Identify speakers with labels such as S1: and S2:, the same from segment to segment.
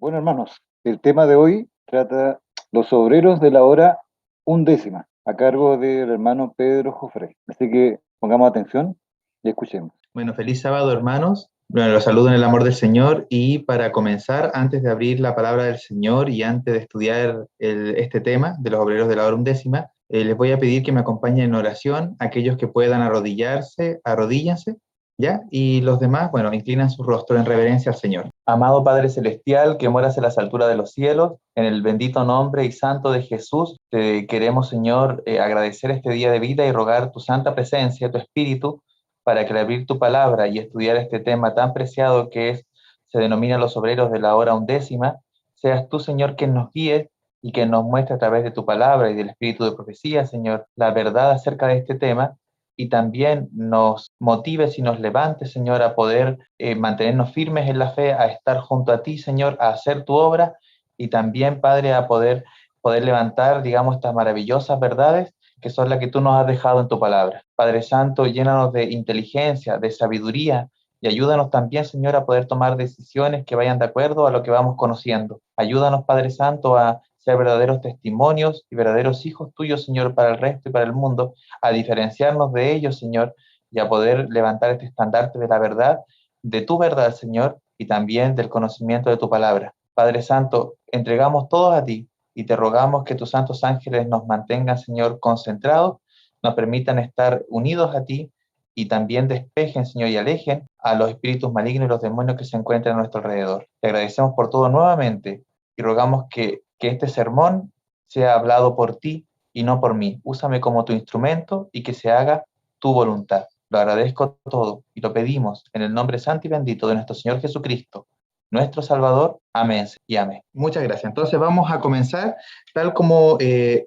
S1: Bueno, hermanos, el tema de hoy trata los obreros de la hora undécima, a cargo del hermano Pedro Jofré. Así que pongamos atención y escuchemos.
S2: Bueno, feliz sábado, hermanos. Bueno, los saludo en el amor del Señor y para comenzar, antes de abrir la palabra del Señor y antes de estudiar este tema de los obreros de la hora undécima, les voy a pedir que me acompañen en oración. Aquellos que puedan arrodillarse, arrodíllense, ¿ya? Y los demás, bueno, inclinan su rostro en reverencia al Señor. Amado Padre Celestial, que moras en las alturas de los cielos, en el bendito nombre y santo de Jesús, te queremos, Señor, agradecer este día de vida y rogar tu santa presencia, tu Espíritu, para que al abrir tu palabra y estudiar este tema tan preciado se denomina los obreros de la hora undécima, seas tú, Señor, quien nos guíe y que nos muestre a través de tu palabra y del espíritu de profecía, Señor, la verdad acerca de este tema y también nos motives y nos levantes, Señor, a poder mantenernos firmes en la fe, a estar junto a ti, Señor, a hacer tu obra y también, Padre, a poder levantar, digamos, estas maravillosas verdades que son las que tú nos has dejado en tu palabra. Padre Santo, llénanos de inteligencia, de sabiduría, y ayúdanos también, Señor, a poder tomar decisiones que vayan de acuerdo a lo que vamos conociendo. Ayúdanos, Padre Santo, a ser verdaderos testimonios y verdaderos hijos tuyos, Señor, para el resto y para el mundo, a diferenciarnos de ellos, Señor, y a poder levantar este estandarte de la verdad, de tu verdad, Señor, y también del conocimiento de tu palabra. Padre Santo, entregamos todos a ti y te rogamos que tus santos ángeles nos mantengan, Señor, concentrados, nos permitan estar unidos a ti y también despejen, Señor, y alejen a los espíritus malignos y los demonios que se encuentran a nuestro alrededor. Te agradecemos por todo nuevamente y rogamos que este sermón sea hablado por ti y no por mí. Úsame como tu instrumento y que se haga tu voluntad. Lo agradezco todo y lo pedimos en el nombre santo y bendito de nuestro Señor Jesucristo, nuestro Salvador. Amén y amén. Muchas gracias. Entonces vamos a comenzar, tal como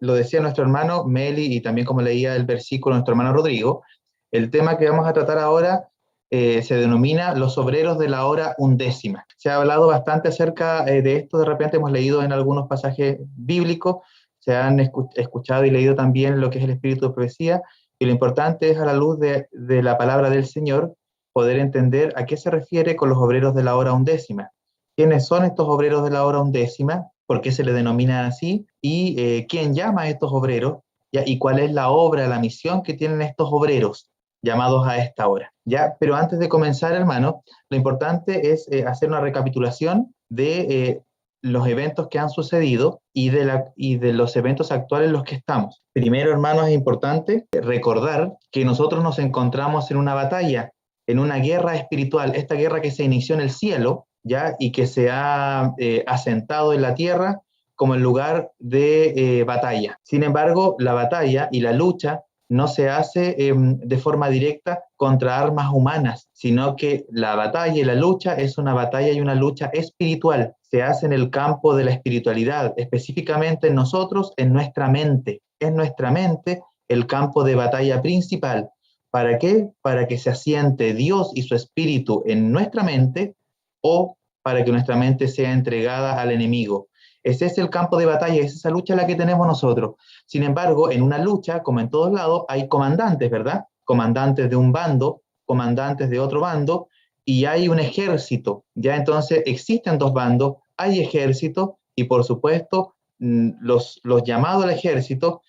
S2: lo decía nuestro hermano Meli y también como leía el versículo nuestro hermano Rodrigo. El tema que vamos a tratar ahora se denomina los obreros de la hora undécima. Se ha hablado bastante acerca de esto, de repente hemos leído en algunos pasajes bíblicos, se han escuchado y leído también lo que es el espíritu de profecía, y lo importante es a la luz de la palabra del Señor poder entender a qué se refiere con los obreros de la hora undécima. ¿Quiénes son estos obreros de la hora undécima? ¿Por qué se les denomina así? ¿Y quién llama a estos obreros? ¿Ya? ¿Y cuál es la obra, la misión que tienen estos obreros llamados a esta hora? ¿Ya? Pero antes de comenzar, hermano, lo importante es hacer una recapitulación de los eventos que han sucedido y de los eventos actuales en los que estamos. Primero, hermano, es importante recordar que nosotros nos encontramos en una batalla, en una guerra espiritual, esta guerra que se inició en el cielo, ¿ya? Y que se ha asentado en la tierra como el lugar de batalla. Sin embargo, la batalla y la lucha no se hace de forma directa contra armas humanas, sino que la batalla y la lucha es una batalla y una lucha espiritual. Se hace en el campo de la espiritualidad, específicamente en nosotros, en nuestra mente. Es nuestra mente el campo de batalla principal. ¿Para qué? Para que se asiente Dios y su espíritu en nuestra mente o para que nuestra mente sea entregada al enemigo. Ese es el campo de batalla, es esa lucha la que tenemos nosotros. Sin embargo, en una lucha, como en todos lados, hay comandantes, ¿verdad? Comandantes de un bando, comandantes de otro bando, y hay un ejército. Ya entonces existen dos bandos, hay ejército, y por supuesto, los llamados al ejército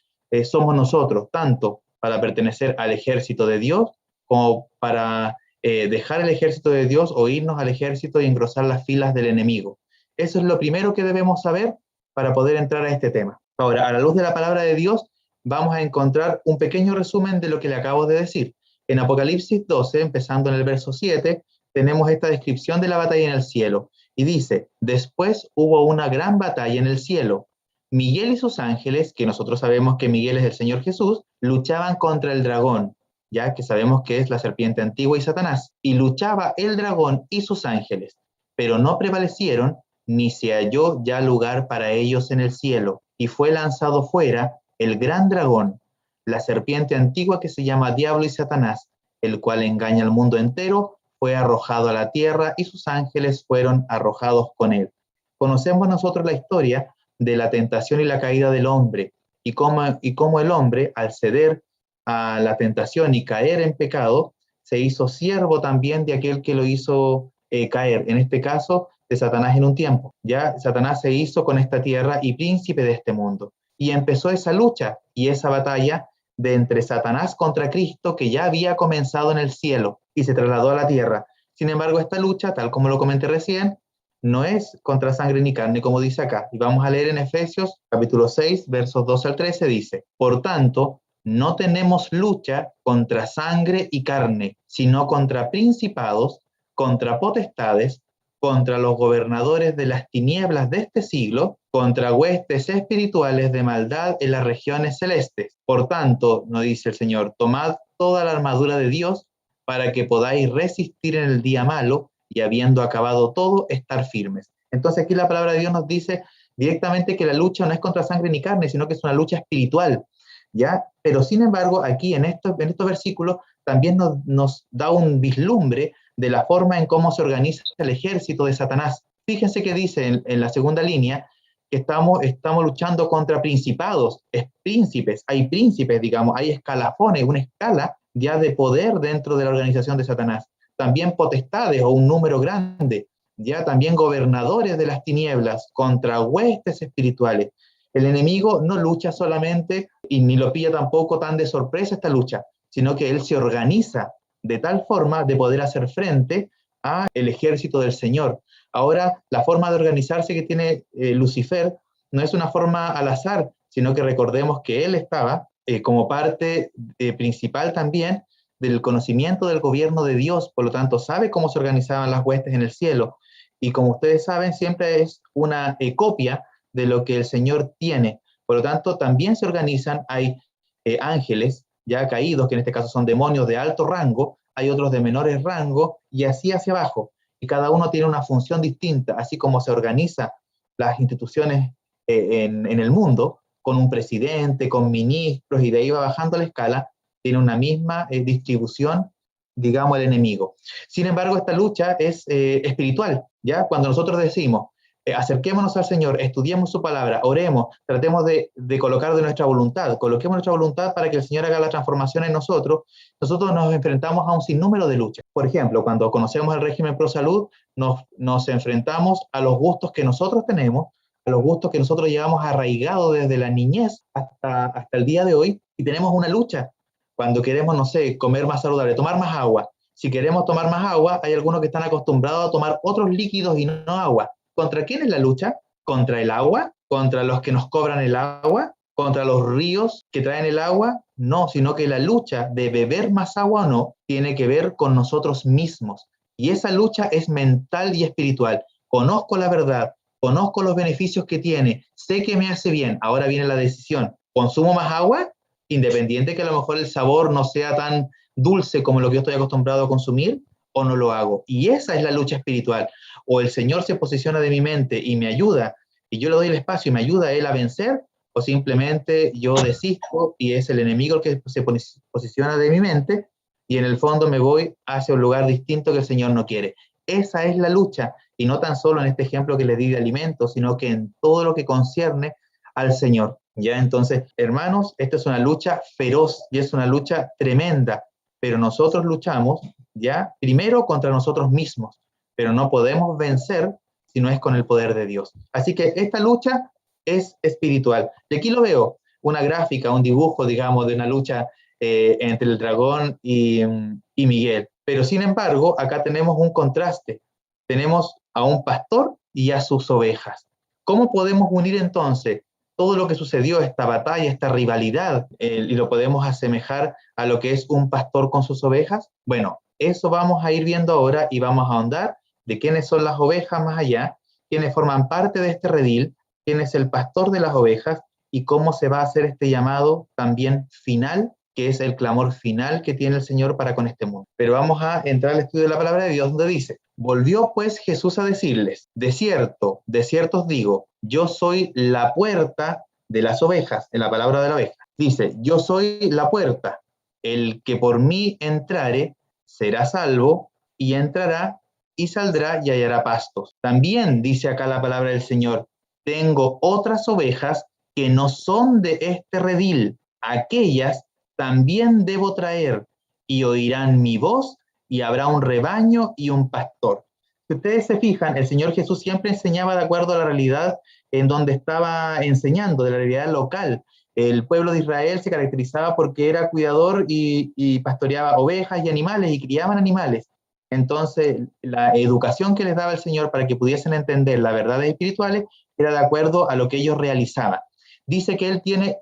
S2: somos nosotros, tanto para pertenecer al ejército de Dios, como para dejar el ejército de Dios o irnos al ejército y engrosar las filas del enemigo. Eso es lo primero que debemos saber para poder entrar a este tema. Ahora, a la luz de la palabra de Dios, vamos a encontrar un pequeño resumen de lo que le acabo de decir. En Apocalipsis 12, empezando en el verso 7, tenemos esta descripción de la batalla en el cielo. Y dice, después hubo una gran batalla en el cielo. Miguel y sus ángeles, que nosotros sabemos que Miguel es el Señor Jesús, luchaban contra el dragón, ya que sabemos que es la serpiente antigua y Satanás. Y luchaba el dragón y sus ángeles, pero no prevalecieron, ni se halló ya lugar para ellos en el cielo, y fue lanzado fuera el gran dragón, la serpiente antigua que se llama Diablo y Satanás, el cual engaña al mundo entero, fue arrojado a la tierra y sus ángeles fueron arrojados con él. Conocemos nosotros la historia de la tentación y la caída del hombre, y cómo el hombre, al ceder a la tentación y caer en pecado, se hizo siervo también de aquel que lo hizo caer. En este caso, de Satanás en un tiempo. Ya Satanás se hizo con esta tierra y príncipe de este mundo. Y empezó esa lucha y esa batalla de entre Satanás contra Cristo que ya había comenzado en el cielo y se trasladó a la tierra. Sin embargo, esta lucha, tal como lo comenté recién, no es contra sangre ni carne, como dice acá. Y vamos a leer en Efesios capítulo 6, versos 12 al 13, dice: por tanto, no tenemos lucha contra sangre y carne, sino contra principados, contra potestades, contra los gobernadores de las tinieblas de este siglo, contra huestes espirituales de maldad en las regiones celestes. Por tanto, nos dice el Señor, tomad toda la armadura de Dios para que podáis resistir en el día malo y habiendo acabado todo, estar firmes. Entonces aquí la palabra de Dios nos dice directamente que la lucha no es contra sangre ni carne, sino que es una lucha espiritual, ¿ya? Pero sin embargo, aquí en estos versículos también nos da un vislumbre de la forma en cómo se organiza el ejército de Satanás. Fíjense que dice en la segunda línea que estamos luchando contra principados, príncipes, hay príncipes, digamos, hay escalafones, una escala ya de poder dentro de la organización de Satanás. También potestades o un número grande, ya también gobernadores de las tinieblas contra huestes espirituales. El enemigo no lucha solamente y ni lo pilla tampoco tan de sorpresa esta lucha, sino que él se organiza de tal forma de poder hacer frente a el ejército del Señor. Ahora, la forma de organizarse que tiene Lucifer no es una forma al azar, sino que recordemos que él estaba como parte principal también del conocimiento del gobierno de Dios, por lo tanto sabe cómo se organizaban las huestes en el cielo, y como ustedes saben, siempre es una copia de lo que el Señor tiene. Por lo tanto, también se organizan, hay ángeles ya caídos, que en este caso son demonios de alto rango, hay otros de menores rango, y así hacia abajo. Y cada uno tiene una función distinta, así como se organizan las instituciones en el mundo, con un presidente, con ministros, y de ahí va bajando la escala, tiene una misma distribución, digamos, el enemigo. Sin embargo, esta lucha es espiritual, ¿ya? Cuando nosotros decimos, acerquémonos al Señor, estudiemos su palabra, oremos, tratemos de colocar de nuestra voluntad, coloquemos nuestra voluntad para que el Señor haga la transformación en nosotros, nosotros nos enfrentamos a un sinnúmero de luchas. Por ejemplo, cuando conocemos el régimen pro salud, nos enfrentamos a los gustos que nosotros tenemos, a los gustos que nosotros llevamos arraigados desde la niñez hasta el día de hoy, y tenemos una lucha. Cuando queremos, no sé, comer más saludable, tomar más agua. Si queremos tomar más agua, hay algunos que están acostumbrados a tomar otros líquidos y no agua. ¿Contra quién es la lucha? ¿Contra el agua? ¿Contra los que nos cobran el agua? ¿Contra los ríos que traen el agua? No, sino que la lucha de beber más agua o no tiene que ver con nosotros mismos. Y esa lucha es mental y espiritual. Conozco la verdad, conozco los beneficios que tiene, sé que me hace bien. Ahora viene la decisión. ¿Consumo más agua? Independiente que a lo mejor el sabor no sea tan dulce como lo que yo estoy acostumbrado a consumir, o no lo hago. Y esa es la lucha espiritual. O el Señor se posiciona de mi mente y me ayuda, y yo le doy el espacio y me ayuda a Él a vencer, o simplemente yo desisto y es el enemigo el que se posiciona de mi mente, y en el fondo me voy hacia un lugar distinto que el Señor no quiere. Esa es la lucha, y no tan solo en este ejemplo que le di de alimentos, sino que en todo lo que concierne al Señor. ¿Ya? Entonces, hermanos, esta es una lucha feroz y es una lucha tremenda, pero nosotros luchamos, ¿ya? Primero contra nosotros mismos, pero no podemos vencer si no es con el poder de Dios. Así que esta lucha es espiritual. Y aquí lo veo, una gráfica, un dibujo, digamos, de una lucha entre el dragón y Miguel. Pero sin embargo, acá tenemos un contraste. Tenemos a un pastor y a sus ovejas. ¿Cómo podemos unir entonces todo lo que sucedió, esta batalla, esta rivalidad, y lo podemos asemejar a lo que es un pastor con sus ovejas? Bueno, eso vamos a ir viendo ahora y vamos a ahondar de quiénes son las ovejas más allá, quiénes forman parte de este redil, quién es el pastor de las ovejas y cómo se va a hacer este llamado también final, que es el clamor final que tiene el Señor para con este mundo. Pero vamos a entrar al estudio de la palabra de Dios, donde dice: volvió pues Jesús a decirles, de cierto os digo, yo soy la puerta de las ovejas, en la palabra de la oveja. Dice, yo soy la puerta, el que por mí entrare será salvo, y entrará y saldrá y hallará pastos. También dice acá la palabra del Señor, tengo otras ovejas que no son de este redil, aquellas también debo traer, y oirán mi voz, y habrá un rebaño y un pastor. Si ustedes se fijan, el Señor Jesús siempre enseñaba de acuerdo a la realidad en donde estaba enseñando, de la realidad local. El pueblo de Israel se caracterizaba porque era cuidador y pastoreaba ovejas y animales y criaban animales. Entonces, la educación que les daba el Señor para que pudiesen entender las verdades espirituales era de acuerdo a lo que ellos realizaban. Dice que Él tiene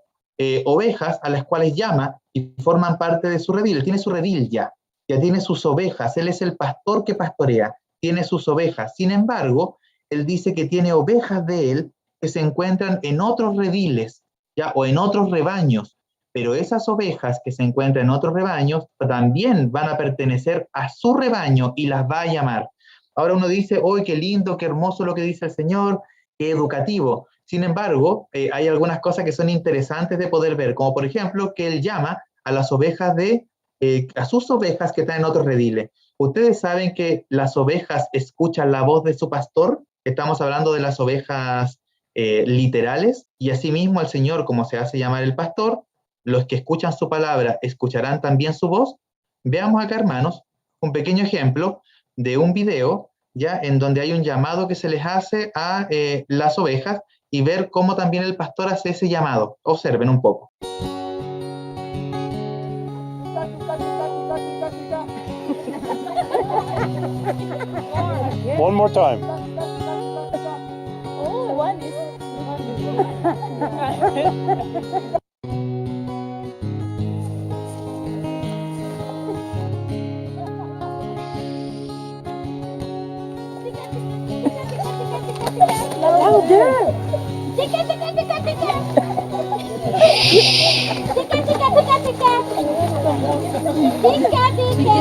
S2: ovejas a las cuales llama y forman parte de su redil. Él tiene su redil ya tiene sus ovejas. Él es el pastor que pastorea, tiene sus ovejas. Sin embargo, Él dice que tiene ovejas de Él que se encuentran en otros rediles, ¿ya? O en otros rebaños, pero esas ovejas que se encuentran en otros rebaños también van a pertenecer a su rebaño y las va a llamar. Ahora uno dice, ¡oh, qué lindo, qué hermoso lo que dice el Señor, qué educativo! Sin embargo, hay algunas cosas que son interesantes de poder ver, como por ejemplo que Él llama a las ovejas a sus ovejas que están en otros rediles. Ustedes saben que las ovejas escuchan la voz de su pastor. Estamos hablando de las ovejas literales, y asimismo el Señor, como se hace llamar el pastor, los que escuchan su palabra escucharán también su voz. Veamos acá, hermanos, un pequeño ejemplo de un video, ya en donde hay un llamado que se les hace a las ovejas, y ver cómo también el pastor hace ese llamado. Observen un poco.
S3: One more time.
S4: Oh, one is. Louder. Tika, tika, tika, tika. Tika, tika, tika, tika. Tika, tika.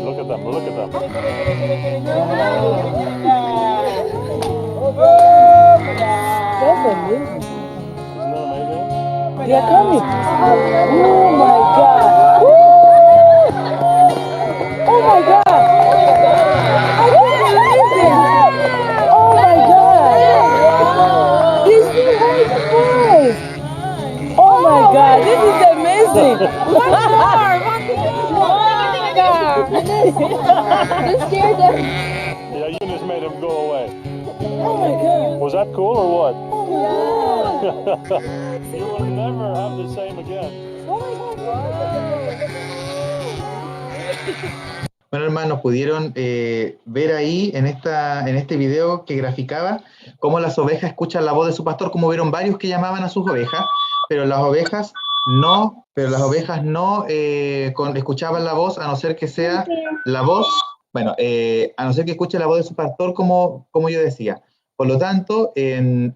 S3: Look at them, look at them.
S4: That's amazing.
S3: Isn't that amazing?
S4: They are coming. Oh my God. Oh my God. I can't believe it. Oh my God. They still heard the voice. Oh my God. This is amazing. One more. This scared them.
S3: Yeah, you just made them go away.
S4: Oh my God.
S3: Was that cool or what?
S4: Oh my God.
S3: You will never have the same again.
S4: Oh my God.
S2: Bueno, hermanos, pudieron ver ahí en este video que graficaba cómo las ovejas escuchan la voz de su pastor, como vieron varios que llamaban a sus ovejas, pero las ovejas no escuchaban la voz, a no ser que sea la voz, a no ser que escuche la voz de su pastor, como yo decía. Por lo tanto, el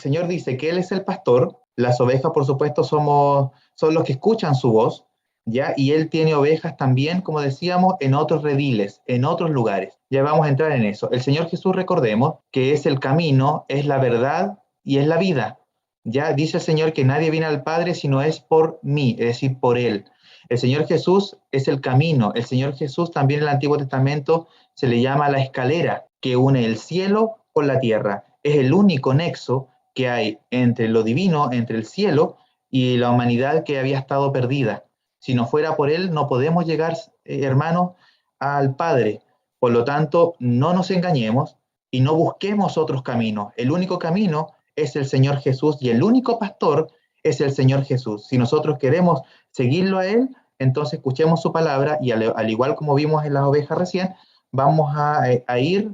S2: Señor dice que Él es el pastor, las ovejas, por supuesto, son los que escuchan su voz, ¿ya? Y Él tiene ovejas también, como decíamos, en otros rediles, en otros lugares. Ya vamos a entrar en eso. El Señor Jesús, recordemos, que es el camino, es la verdad y es la vida. Ya dice el Señor que nadie viene al Padre si no es por mí, es decir, por Él. El Señor Jesús es el camino. El Señor Jesús también en el Antiguo Testamento se le llama la escalera que une el cielo con la tierra. Es el único nexo que hay entre lo divino, entre el cielo y la humanidad que había estado perdida. Si no fuera por Él, no podemos llegar, hermanos, al Padre. Por lo tanto, no nos engañemos y no busquemos otros caminos. El único camino es el Señor Jesús y el único pastor es el Señor Jesús. Si nosotros queremos seguirlo a Él, entonces escuchemos su palabra y al igual como vimos en las ovejas recién, vamos a ir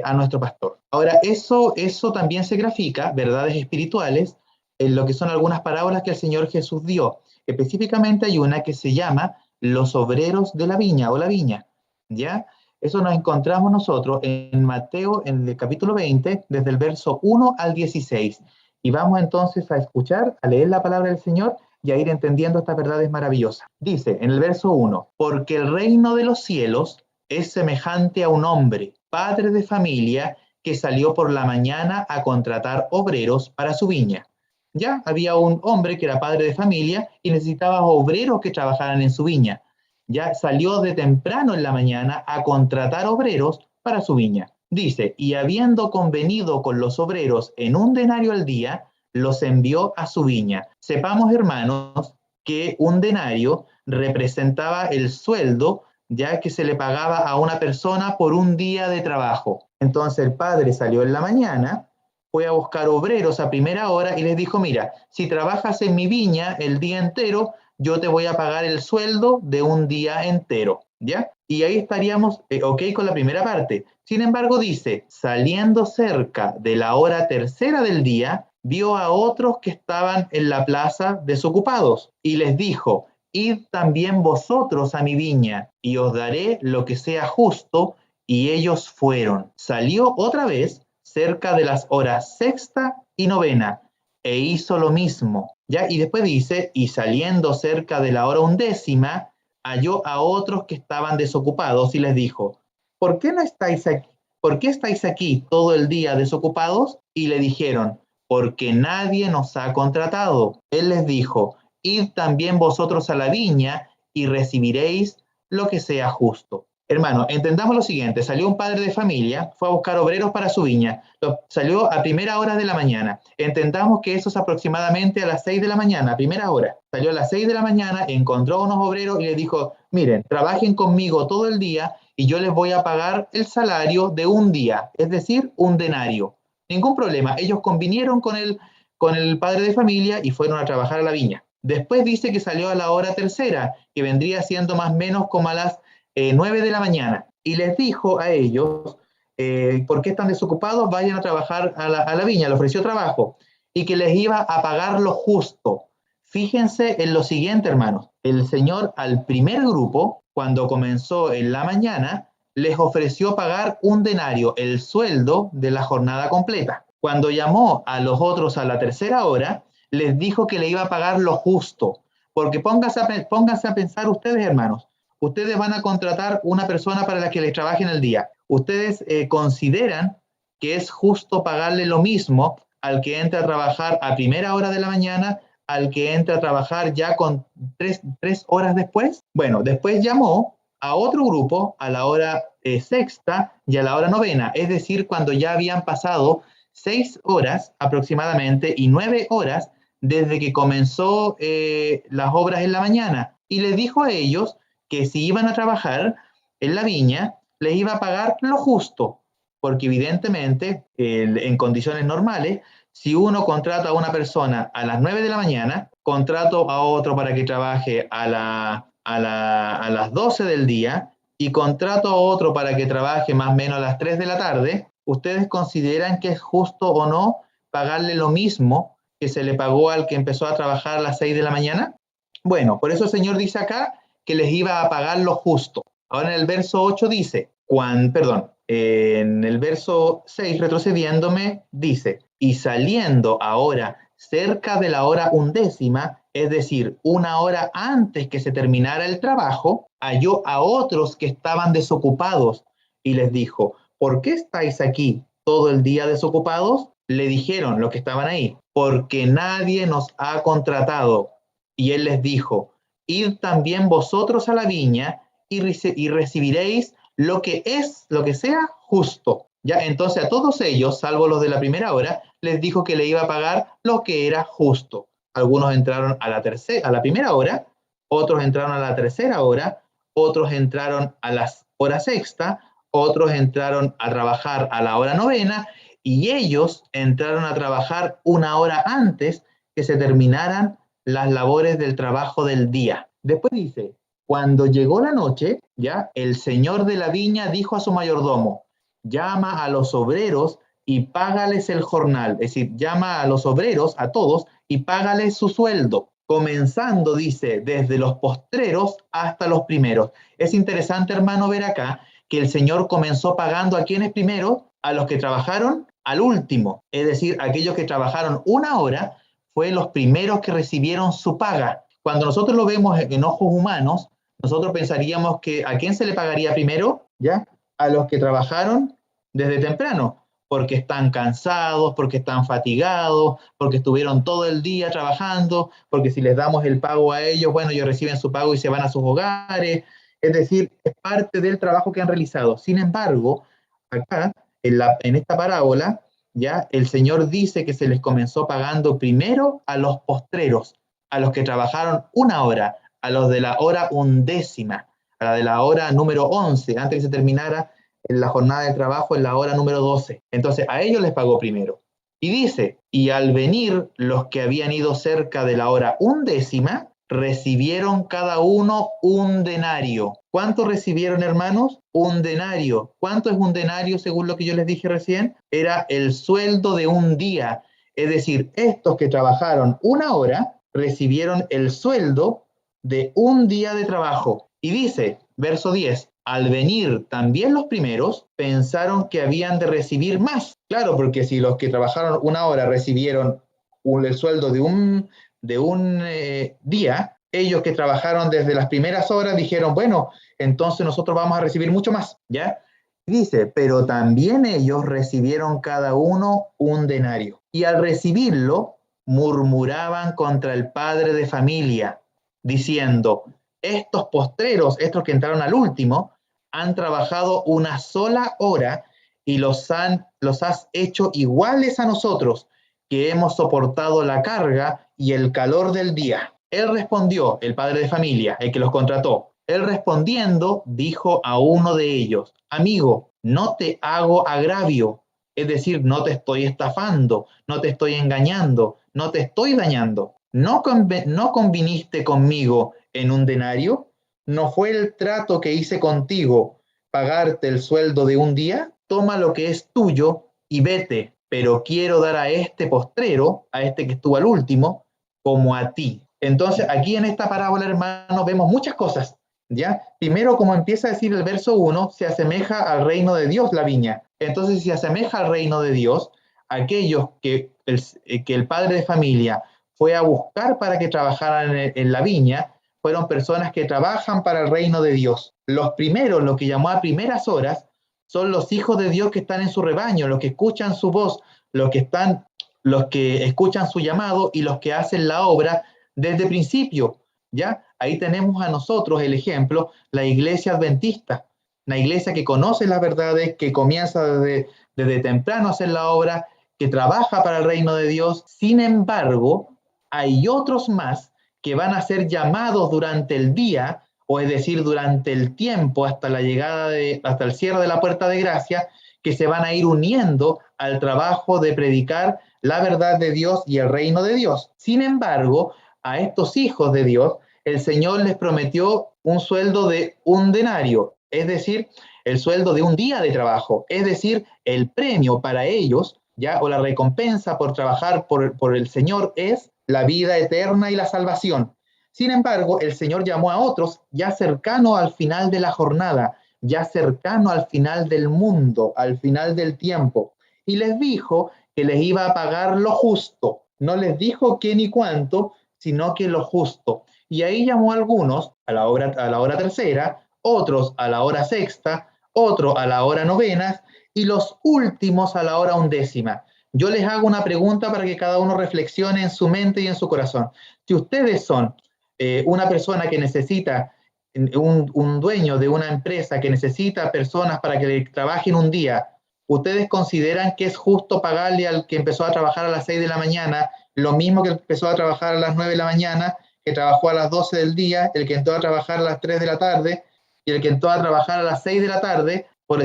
S2: a nuestro pastor. Ahora, eso también se grafica, verdades espirituales, en lo que son algunas parábolas que el Señor Jesús dio. Específicamente hay una que se llama los obreros de la viña o la viña, ¿ya? Eso nos encontramos nosotros en Mateo, en el capítulo 20, desde el verso 1 al 16. Y vamos entonces a escuchar, a leer la palabra del Señor y a ir entendiendo estas verdades maravillosas. Dice en el verso 1, porque el reino de los cielos es semejante a un hombre, padre de familia, que salió por la mañana a contratar obreros para su viña. Ya había un hombre que era padre de familia y necesitaba obreros que trabajaran en su viña. Ya salió de temprano en la mañana a contratar obreros para su viña. Dice, y habiendo convenido con los obreros en 1 denario al día, los envió a su viña. Sepamos, hermanos, que 1 denario representaba el sueldo ya que se le pagaba a una persona por 1 día de trabajo. Entonces el padre salió en la mañana, fue a buscar obreros a primera hora y les dijo, mira, si trabajas en mi viña el día entero, yo te voy a pagar el sueldo de 1 día entero, ¿ya? Y ahí estaríamos ok con la primera parte. Sin embargo, dice, saliendo cerca de la hora tercera del día, vio a otros que estaban en la plaza desocupados y les dijo, id también vosotros a mi viña y os daré lo que sea justo. Y ellos fueron. Salió otra vez cerca de las horas sexta y novena e hizo lo mismo. ¿Ya? Y después dice, y saliendo cerca de la hora 11ª, halló a otros que estaban desocupados y les dijo, ¿por qué no estáis aquí? ¿Por qué estáis aquí todo el día desocupados? Y le dijeron, porque nadie nos ha contratado. Él les dijo, id también vosotros a la viña y recibiréis lo que sea justo. Hermano, entendamos lo siguiente, salió un padre de familia, fue a buscar obreros para su viña, salió a primera hora de la mañana, entendamos que eso es aproximadamente a las 6 de la mañana, a primera hora, salió a las 6 de la mañana, encontró a unos obreros y les dijo, miren, trabajen conmigo todo el día y yo les voy a pagar el salario de 1 día, es decir, 1 denario. Ningún problema, ellos convinieron con el padre de familia y fueron a trabajar a la viña. Después dice que salió a la hora tercera, que vendría siendo más o menos como a las 9 de la mañana, y les dijo a ellos, ¿por qué están desocupados? Vayan a trabajar a la viña, le ofreció trabajo, y que les iba a pagar lo justo. Fíjense en lo siguiente, hermanos, el Señor al primer grupo, cuando comenzó en la mañana, les ofreció pagar 1 denario, el sueldo de la jornada completa. Cuando llamó a los otros a la tercera hora, les dijo que le iba a pagar lo justo, porque pónganse a pensar ustedes, hermanos, ustedes van a contratar una persona para la que les trabaje en el día. ¿Ustedes consideran que es justo pagarle lo mismo al que entra a trabajar a primera hora de la mañana, al que entra a trabajar ya con tres horas después? Bueno, después llamó a otro grupo a la hora sexta y a la hora novena, es decir, cuando ya habían pasado 6 horas aproximadamente y 9 horas desde que comenzó las obras en la mañana. Y les dijo a ellos que si iban a trabajar en la viña, les iba a pagar lo justo, porque evidentemente en condiciones normales, si uno contrata a una persona a las 9 de la mañana, contrato a otro para que trabaje a las 12 del día y contrato a otro para que trabaje más o menos a las 3 de la tarde, ¿ustedes consideran que es justo o no pagarle lo mismo que se le pagó al que empezó a trabajar a las 6 de la mañana? Bueno, por eso el Señor dice acá que les iba a pagar lo justo. Ahora en el verso 8 dice, en el verso 6, retrocediéndome, dice, y saliendo ahora cerca de la hora 11ª, es decir, 1 hora antes que se terminara el trabajo, halló a otros que estaban desocupados y les dijo, ¿por qué estáis aquí todo el día desocupados? Le dijeron los que estaban ahí, porque nadie nos ha contratado. Y él les dijo, id también vosotros a la viña y recibiréis lo que sea justo. Ya, entonces a todos ellos, salvo los de la primera hora, les dijo que le iba a pagar lo que era justo. Algunos entraron a la primera hora, otros entraron a la tercera hora, otros entraron a las horas sexta, otros entraron a trabajar a la hora novena, y ellos entraron a trabajar 1 hora antes que se terminaran las labores del trabajo del día. Después dice, cuando llegó la noche, ya, el señor de la viña dijo a su mayordomo, llama a los obreros y págales el jornal. Es decir, llama a los obreros, a todos, y págales su sueldo. Comenzando, dice, desde los postreros hasta los primeros. Es interesante, hermano, ver acá que el Señor comenzó pagando a quienes primero, a los que trabajaron al último. Es decir, aquellos que trabajaron 1 hora, fue los primeros que recibieron su paga. Cuando nosotros lo vemos en ojos humanos, nosotros pensaríamos que ¿a quién se le pagaría primero? ¿Ya? A los que trabajaron desde temprano, porque están cansados, porque están fatigados, porque estuvieron todo el día trabajando, porque si les damos el pago a ellos, bueno, ellos reciben su pago y se van a sus hogares. Es decir, es parte del trabajo que han realizado. Sin embargo, acá, en esta parábola, ya el Señor dice que se les comenzó pagando primero a los postreros, a los que trabajaron 1 hora, a los de la hora 1/10, a la de la hora número 11, antes que se terminara en la jornada de trabajo en la hora número 12. Entonces a ellos les pagó primero. Y dice, y al venir los que habían ido cerca de la hora 1/10, recibieron cada uno 1 denario. ¿Cuánto recibieron, hermanos? 1 denario. ¿Cuánto es 1 denario según lo que yo les dije recién? Era el sueldo de un día. Es decir, estos que trabajaron 1 hora recibieron el sueldo de un día de trabajo. Y dice, verso 10, al venir también los primeros, pensaron que habían de recibir más. Claro, porque si los que trabajaron 1 hora recibieron el sueldo de un día, ellos que trabajaron desde las primeras horas dijeron, bueno, entonces nosotros vamos a recibir mucho más, ¿ya? Dice, pero también ellos recibieron cada uno 1 denario. Y al recibirlo, murmuraban contra el padre de familia, diciendo, estos postreros, estos que entraron al último, han trabajado 1 sola hora y los has hecho iguales a nosotros, que hemos soportado la carga y el calor del día. Él respondió, el padre de familia, el que los contrató, él respondiendo dijo a uno de ellos, amigo, no te hago agravio, es decir, no te estoy estafando, no te estoy engañando, no te estoy dañando. ¿No conviniste conmigo en 1 denario? ¿No fue el trato que hice contigo pagarte el sueldo de un día? Toma lo que es tuyo y vete, pero quiero dar a este postrero, a este que estuvo al último, como a ti. Entonces, aquí en esta parábola, hermanos, vemos muchas cosas, ¿ya? Primero, como empieza a decir el verso 1, se asemeja al reino de Dios la viña. Entonces, si se asemeja al reino de Dios, aquellos que el padre de familia fue a buscar para que trabajaran en la viña, fueron personas que trabajan para el reino de Dios. Los primeros, lo que llamó a primeras horas, son los hijos de Dios que están en su rebaño, los que escuchan su voz, los que escuchan su llamado y los que hacen la obra desde principio, ¿ya? Ahí tenemos a nosotros el ejemplo, la iglesia adventista, una iglesia que conoce las verdades, que comienza desde temprano a hacer la obra, que trabaja para el reino de Dios. Sin embargo, hay otros más que van a ser llamados durante el día, o es decir, durante el tiempo hasta la llegada hasta el cierre de la puerta de gracia, que se van a ir uniendo al trabajo de predicar la verdad de Dios y el reino de Dios. Sin embargo, a estos hijos de Dios, el Señor les prometió un sueldo de 1 denario, es decir, el sueldo de un día de trabajo, es decir, el premio para ellos, ¿ya? O la recompensa por trabajar por el Señor es la vida eterna y la salvación. Sin embargo, el Señor llamó a otros ya cercano al final de la jornada, ya cercano al final del mundo, al final del tiempo, y les dijo que les iba a pagar lo justo. No les dijo qué ni cuánto, sino que lo justo. Y ahí llamó a algunos a la hora tercera, otros a la hora sexta, otros a la hora novena, y los últimos a la hora 1/10. Yo les hago una pregunta para que cada uno reflexione en su mente y en su corazón. Si ustedes son una persona que necesita, un dueño de una empresa que necesita personas para que le trabajen un día, ¿ustedes consideran que es justo pagarle al que empezó a trabajar a las 6 de la mañana lo mismo que empezó a trabajar a las 9 de la mañana, que trabajó a las 12 del día, el que entró a trabajar a las 3 de la tarde y el que entró a trabajar a las 6 de la tarde, a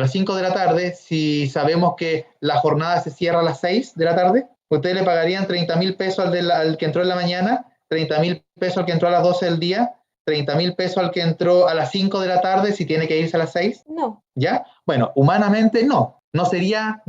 S2: las 5 de la tarde, si sabemos que la jornada se cierra a las 6 de la tarde? ¿Ustedes le pagarían 30,000 pesos al que entró en la mañana, 30,000 pesos al que entró a las 12 del día, 30,000 pesos al que entró a las 5 de la tarde si tiene que irse a las 6?
S4: No.
S2: ¿Ya? Bueno, humanamente no sería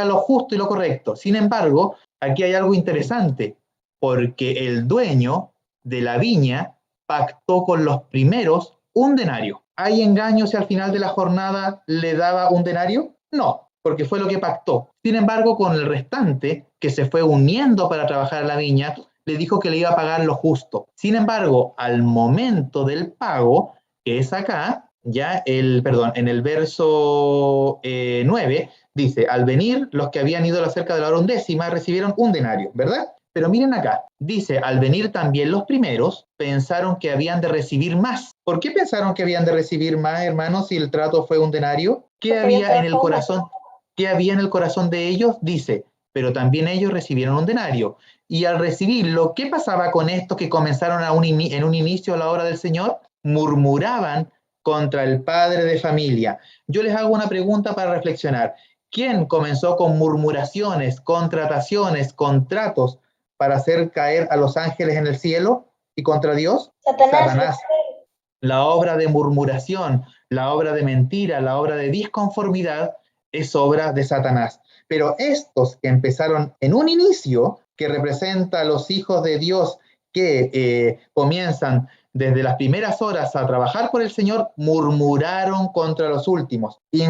S2: lo justo y lo correcto. Sin embargo, aquí hay algo interesante, porque el dueño de la viña pactó con los primeros 1 denario. ¿Hay engaño si al final de la jornada le daba 1 denario? No, porque fue lo que pactó. Sin embargo, con el restante, que se fue uniendo para trabajar en la viña, le dijo que le iba a pagar lo justo. Sin embargo, al momento del pago, que es acá, en el verso 9, Dice, al venir, los que habían ido a la cerca de la hora undécima recibieron 1 denario, ¿verdad? Pero miren acá, dice, al venir también los primeros, pensaron que habían de recibir más. ¿Por qué pensaron que habían de recibir más, hermanos, si el trato fue 1 denario? ¿Qué había en el corazón? ¿Qué había en el corazón de ellos? Dice, pero también ellos recibieron 1 denario. Y al recibirlo, ¿qué pasaba con estos que comenzaron en un inicio a la hora del Señor? Murmuraban contra el padre de familia. Yo les hago una pregunta para reflexionar. ¿Quién comenzó con murmuraciones, contrataciones, contratos para hacer caer a los ángeles en el cielo y contra Dios? Satanás. La obra de murmuración, la obra de mentira, la obra de disconformidad es obra de Satanás. Pero estos que empezaron en un inicio, que representa a los hijos de Dios que comienzan desde las primeras horas a trabajar por el Señor, murmuraron contra los últimos y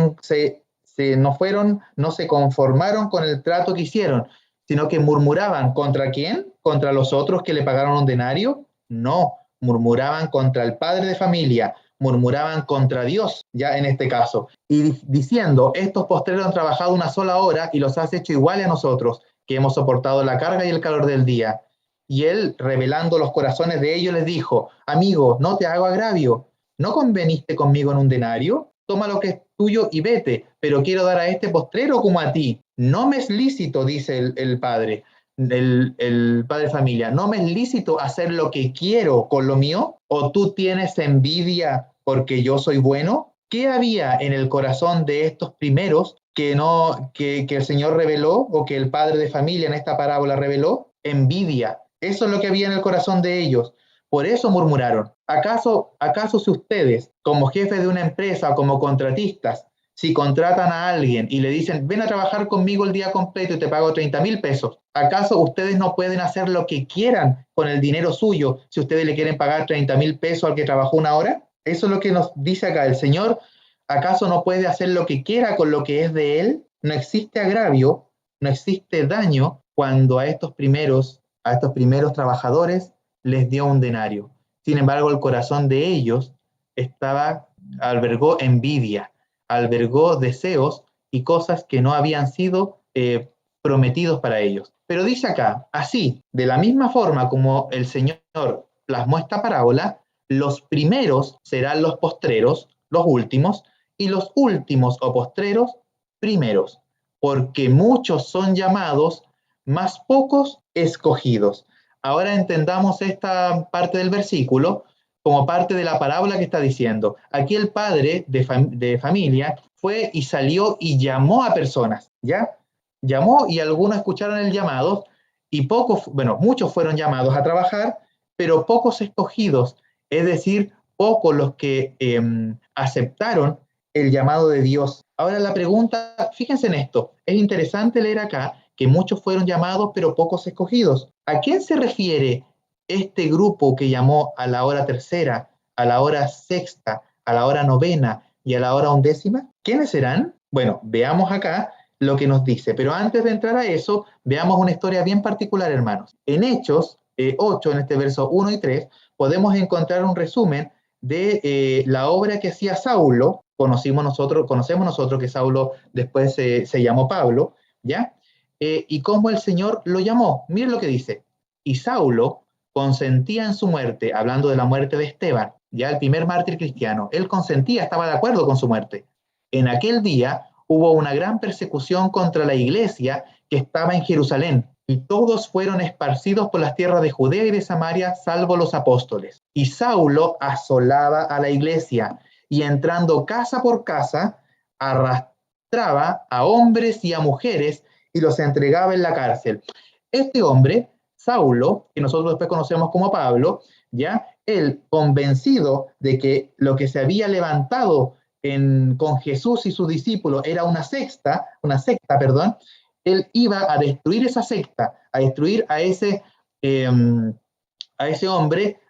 S2: no se conformaron con el trato que hicieron, sino que murmuraban. ¿Contra quién? ¿Contra los otros que le pagaron 1 denario? No, murmuraban contra el padre de familia, murmuraban contra Dios, ya en este caso, y diciendo, estos postreros han trabajado 1 sola hora y los has hecho iguales a nosotros, que hemos soportado la carga y el calor del día. Y él, revelando los corazones de ellos, les dijo, amigo, no te hago agravio, ¿no conveniste conmigo en 1 denario? Toma lo que es tuyo y vete, pero quiero dar a este postrero como a ti. No me es lícito, dice el padre, el padre de familia, no me es lícito hacer lo que quiero con lo mío, o tú tienes envidia porque yo soy bueno. ¿Qué había en el corazón de estos primeros que el Señor reveló, o que el padre de familia en esta parábola reveló? Envidia. Eso es lo que había en el corazón de ellos. Por eso murmuraron. ¿Acaso si ustedes, como jefes de una empresa o como contratistas, si contratan a alguien y le dicen, ven a trabajar conmigo el día completo y te pago 30,000 pesos, ¿acaso ustedes no pueden hacer lo que quieran con el dinero suyo si ustedes le quieren pagar 30,000 pesos al que trabajó 1 hora? Eso es lo que nos dice acá el Señor. ¿Acaso no puede hacer lo que quiera con lo que es de Él? No existe agravio, no existe daño cuando a estos primeros trabajadores les dio 1 denario. Sin embargo, el corazón de ellos albergó envidia, albergó deseos y cosas que no habían sido prometidos para ellos. Pero dice acá, así, de la misma forma como el Señor plasmó esta parábola, los primeros serán los postreros, los últimos, y los últimos o postreros, primeros, porque muchos son llamados, mas pocos escogidos. Ahora entendamos esta parte del versículo como parte de la parábola que está diciendo. Aquí el padre de familia fue y salió y llamó a personas, ¿ya? Llamó y algunos escucharon el llamado y muchos fueron llamados a trabajar, pero pocos escogidos, es decir, pocos los que aceptaron el llamado de Dios. Ahora la pregunta, fíjense en esto, es interesante leer acá que muchos fueron llamados, pero pocos escogidos. ¿A quién se refiere este grupo que llamó a la hora tercera, a la hora sexta, a la hora novena y a la hora 11ª? ¿Quiénes serán? Bueno, veamos acá lo que nos dice, pero antes de entrar a eso, veamos una historia bien particular, hermanos. En Hechos 8, en este verso 1 y 3, podemos encontrar un resumen de la obra que hacía Saulo. Conocemos nosotros que Saulo después se llamó Pablo, ¿ya? Y cómo el Señor lo llamó. Miren lo que dice. Y Saulo consentía en su muerte, hablando de la muerte de Esteban, ya el primer mártir cristiano. Él consentía, estaba de acuerdo con su muerte. En aquel día hubo una gran persecución contra la iglesia que estaba en Jerusalén, y todos fueron esparcidos por las tierras de Judea y de Samaria, salvo los apóstoles. Y Saulo asolaba a la iglesia, y entrando casa por casa, arrastraba a hombres y a mujeres, y los entregaba en la cárcel. Este hombre, Saulo, que nosotros después conocemos como Pablo, ya, él convencido de que lo que se había levantado con Jesús y sus discípulos era una secta, él iba a destruir esa secta, a destruir a ese hombre,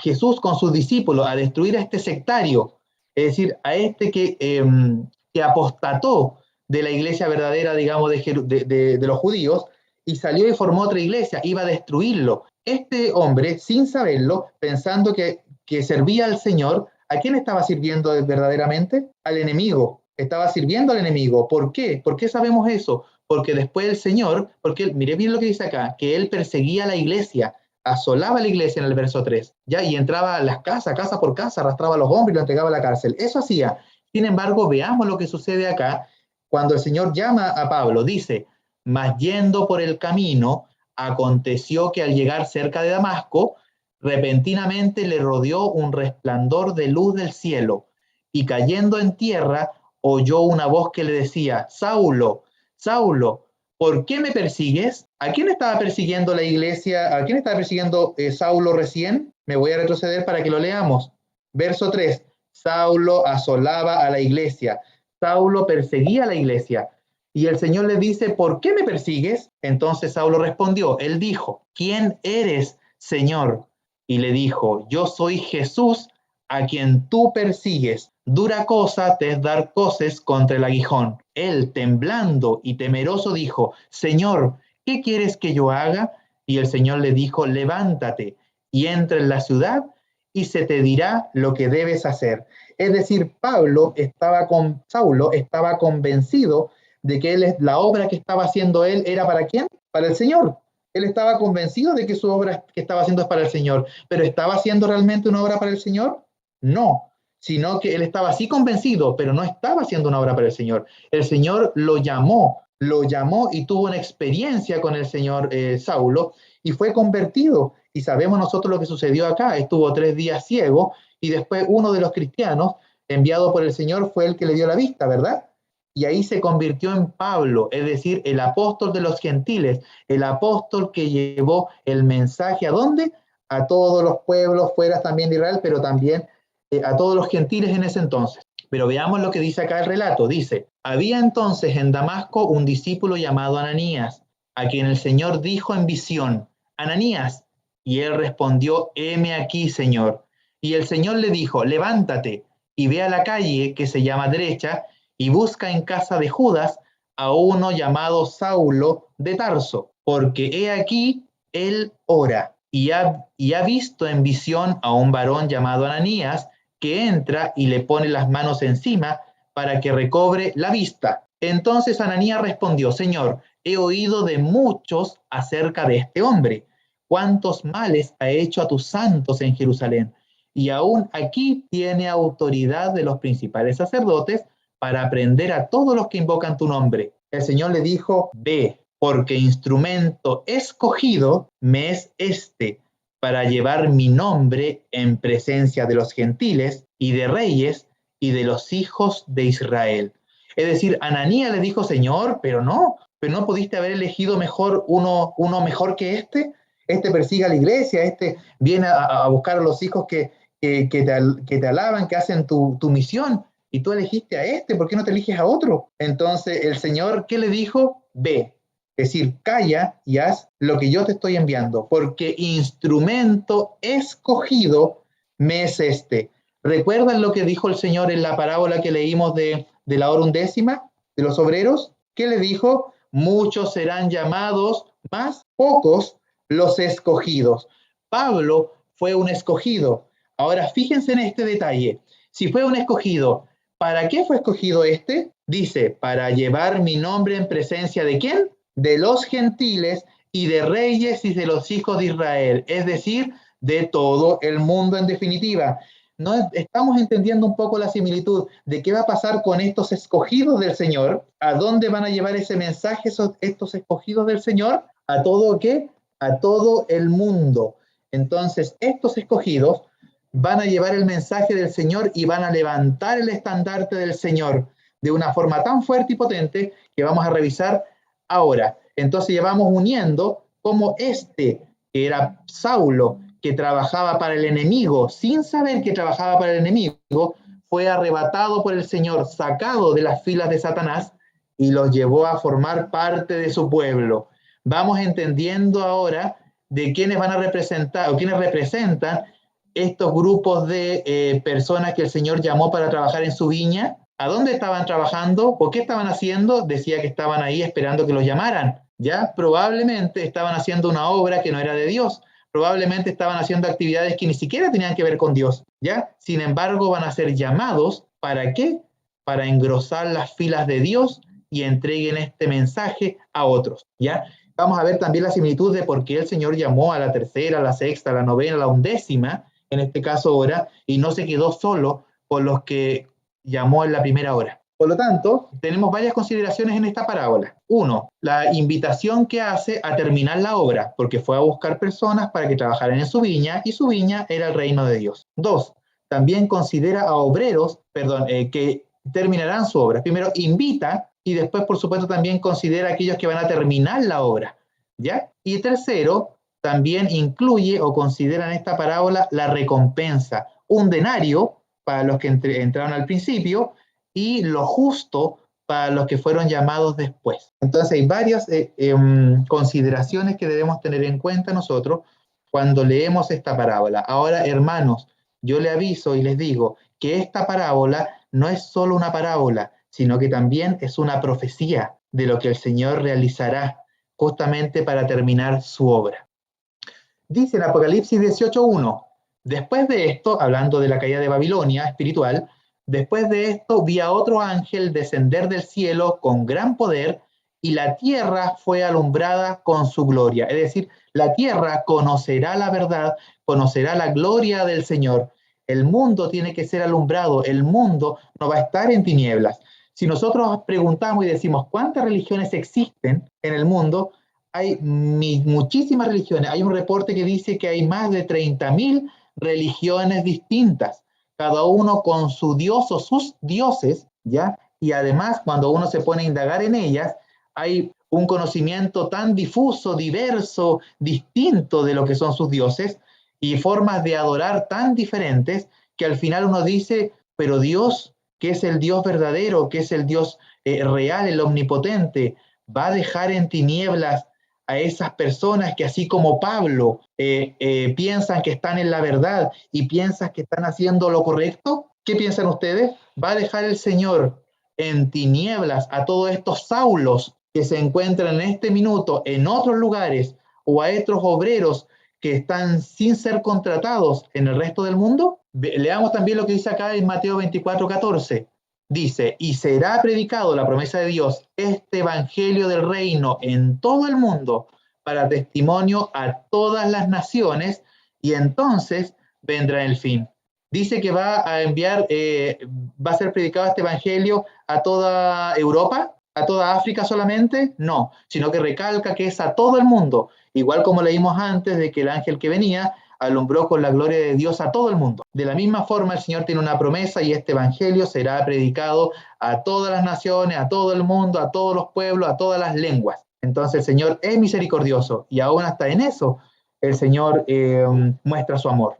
S2: Jesús con sus discípulos, a destruir a este sectario, es decir, a este que apostató de la iglesia verdadera, digamos, de los judíos, y salió y formó otra iglesia, iba a destruirlo. Este hombre, sin saberlo, pensando que servía al Señor, ¿a quién estaba sirviendo verdaderamente? Al enemigo. estaba sirviendo al enemigo. ¿Por qué? ¿Por qué sabemos eso? Porque después el Señor, porque mire bien lo que dice acá, que él perseguía a la iglesia, asolaba a la iglesia en el verso 3, ¿ya? Y entraba a las casas, casa por casa, arrastraba a los hombres y lo entregaba a la cárcel. Eso hacía. Sin embargo, veamos lo que sucede acá, cuando el Señor llama a Pablo, dice, mas yendo por el camino, aconteció que al llegar cerca de Damasco, repentinamente le rodeó un resplandor de luz del cielo, y cayendo en tierra, oyó una voz que le decía, Saulo, Saulo, ¿por qué me persigues? ¿A quién estaba persiguiendo la iglesia? ¿A quién estaba persiguiendo Saulo recién? Me voy a retroceder para que lo leamos. Verso 3, Saulo asolaba a la iglesia. Saulo perseguía a la iglesia. Y el Señor le dice, ¿por qué me persigues? Entonces Saulo respondió, él dijo, ¿quién eres, Señor? Y le dijo, yo soy Jesús, a quien tú persigues. Dura cosa te es dar coces contra el aguijón. Él, temblando y temeroso, dijo, Señor, ¿qué quieres que yo haga? Y el Señor le dijo, levántate y entra en la ciudad y se te dirá lo que debes hacer. Es decir, Saulo estaba convencido de que la obra que estaba haciendo él era ¿para quién? Para el Señor. Él estaba convencido de que su obra que estaba haciendo es para el Señor. ¿Pero estaba haciendo realmente una obra para el Señor? No, sino que él estaba así convencido, pero no estaba haciendo una obra para el Señor. El Señor lo llamó y tuvo una experiencia con el Señor Saulo y fue convertido. Y sabemos nosotros lo que sucedió acá. Estuvo 3 días ciego y después uno de los cristianos enviado por el Señor fue el que le dio la vista, ¿verdad? Y ahí se convirtió en Pablo, es decir, el apóstol de los gentiles, el apóstol que llevó el mensaje ¿a dónde? A todos los pueblos fuera también de Israel, pero también a todos los gentiles en ese entonces. Pero veamos lo que dice acá el relato. Dice, había entonces en Damasco un discípulo llamado Ananías, a quien el Señor dijo en visión, Ananías, y él respondió, heme aquí, Señor. Y el Señor le dijo, levántate y ve a la calle que se llama derecha y busca en casa de Judas a uno llamado Saulo de Tarso, porque he aquí, él ora y ha visto en visión a un varón llamado Ananías que entra y le pone las manos encima para que recobre la vista. Entonces Ananías respondió, Señor, he oído de muchos acerca de este hombre, cuántos males ha hecho a tus santos en Jerusalén, y aún aquí tiene autoridad de los principales sacerdotes para prender a todos los que invocan tu nombre. El Señor le dijo, ve, porque instrumento escogido me es este, para llevar mi nombre en presencia de los gentiles y de reyes y de los hijos de Israel. Es decir, Ananías le dijo, Señor, pero no pudiste haber elegido mejor uno mejor que este. Este persigue a la iglesia, este viene a buscar a los hijos que te alaban, que hacen tu misión. Y tú elegiste a este, ¿por qué no te eliges a otro? Entonces el Señor, ¿qué le dijo? Ve, es decir, calla y haz lo que yo te estoy enviando, porque instrumento escogido me es este. ¿Recuerdan lo que dijo el Señor en la parábola que leímos de la hora undécima, de los obreros? ¿Qué le dijo? Muchos serán llamados, mas pocos los escogidos. Pablo fue un escogido. Ahora fíjense en este detalle. Si fue un escogido, ¿para qué fue escogido este? Dice, para llevar mi nombre en presencia ¿de quién? De los gentiles y de reyes y de los hijos de Israel, es decir, de todo el mundo en definitiva. No estamos entendiendo un poco la similitud de qué va a pasar con estos escogidos del Señor, a dónde van a llevar ese mensaje estos escogidos del Señor, a todo ¿qué? A todo el mundo. Entonces, estos escogidos van a llevar el mensaje del Señor y van a levantar el estandarte del Señor de una forma tan fuerte y potente que vamos a revisar ahora. Entonces ya vamos uniendo cómo que era Saulo, que trabajaba para el enemigo, sin saber que trabajaba para el enemigo, fue arrebatado por el Señor, sacado de las filas de Satanás y los llevó a formar parte de su pueblo. Vamos entendiendo ahora de quiénes van a representar o quiénes representan estos grupos de personas que el Señor llamó para trabajar en su viña. ¿A dónde estaban trabajando? ¿Por qué estaban haciendo? Decía que estaban ahí esperando que los llamaran. Ya probablemente estaban haciendo una obra que no era de Dios. Probablemente estaban haciendo actividades que ni siquiera tenían que ver con Dios. ¿Ya? Sin embargo, van a ser llamados. ¿Para qué? para engrosar las filas de Dios y entreguen este mensaje a otros, ¿ya? Vamos a ver también la similitud de por qué el Señor llamó a la tercera, a la sexta, a la novena, a la undécima, en este caso hora, y no se quedó solo con los que llamó en la primera hora. Por lo tanto, tenemos varias consideraciones en esta parábola. Uno, la invitación que hace a terminar la obra, porque fue a buscar personas para que trabajaran en su viña, y su viña era el reino de Dios. Dos, también considera a obreros, que terminarán su obra. Primero invita, y después, por supuesto, también considera a aquellos que van a terminar la obra, ¿ya? Y tercero, también incluye o considera en esta parábola la recompensa, un denario para los que entraron al principio, y lo justo para los que fueron llamados después. Entonces hay varias consideraciones que debemos tener en cuenta nosotros cuando leemos esta parábola. Ahora, hermanos, yo le aviso y les digo que esta parábola no es solo una parábola, sino que también es una profecía de lo que el Señor realizará justamente para terminar su obra. Dice en Apocalipsis 18:1, después de esto, hablando de la caída de Babilonia espiritual, después de esto vi a otro ángel descender del cielo con gran poder, y la tierra fue alumbrada con su gloria. Es decir, la tierra conocerá la verdad, conocerá la gloria del Señor. El mundo tiene que ser alumbrado, el mundo no va a estar en tinieblas. Si nosotros preguntamos y decimos cuántas religiones existen en el mundo, hay muchísimas religiones. Hay un reporte que dice que hay más de 30.000 religiones distintas, cada uno con su dios o sus dioses, ¿ya? Y además, cuando uno se pone a indagar en ellas, hay un conocimiento tan difuso, diverso, distinto de lo que son sus dioses, y formas de adorar tan diferentes, que al final uno dice, pero Dios, que es el Dios verdadero, que es el Dios real, el omnipotente, va a dejar en tinieblas a esas personas que, así como Pablo, piensan que están en la verdad y piensan que están haciendo lo correcto? ¿Qué piensan ustedes? ¿Va a dejar el Señor en tinieblas a todos estos Saulos que se encuentran en este minuto en otros lugares, o a estos obreros que están sin ser contratados en el resto del mundo? Leamos también lo que dice acá en Mateo 24:14. Dice, y será predicado, la promesa de Dios, este evangelio del reino en todo el mundo para testimonio a todas las naciones, y entonces vendrá el fin. Dice que va a enviar, va a ser predicado este evangelio a toda Europa, a toda África solamente, no, sino que recalca que es a todo el mundo, igual como leímos antes de que el ángel que venía alumbró con la gloria de Dios a todo el mundo. De la misma forma, el Señor tiene una promesa, y este evangelio será predicado a todas las naciones, a todo el mundo, a todos los pueblos, a todas las lenguas. Entonces el Señor es misericordioso, y aún hasta en eso el Señor muestra su amor.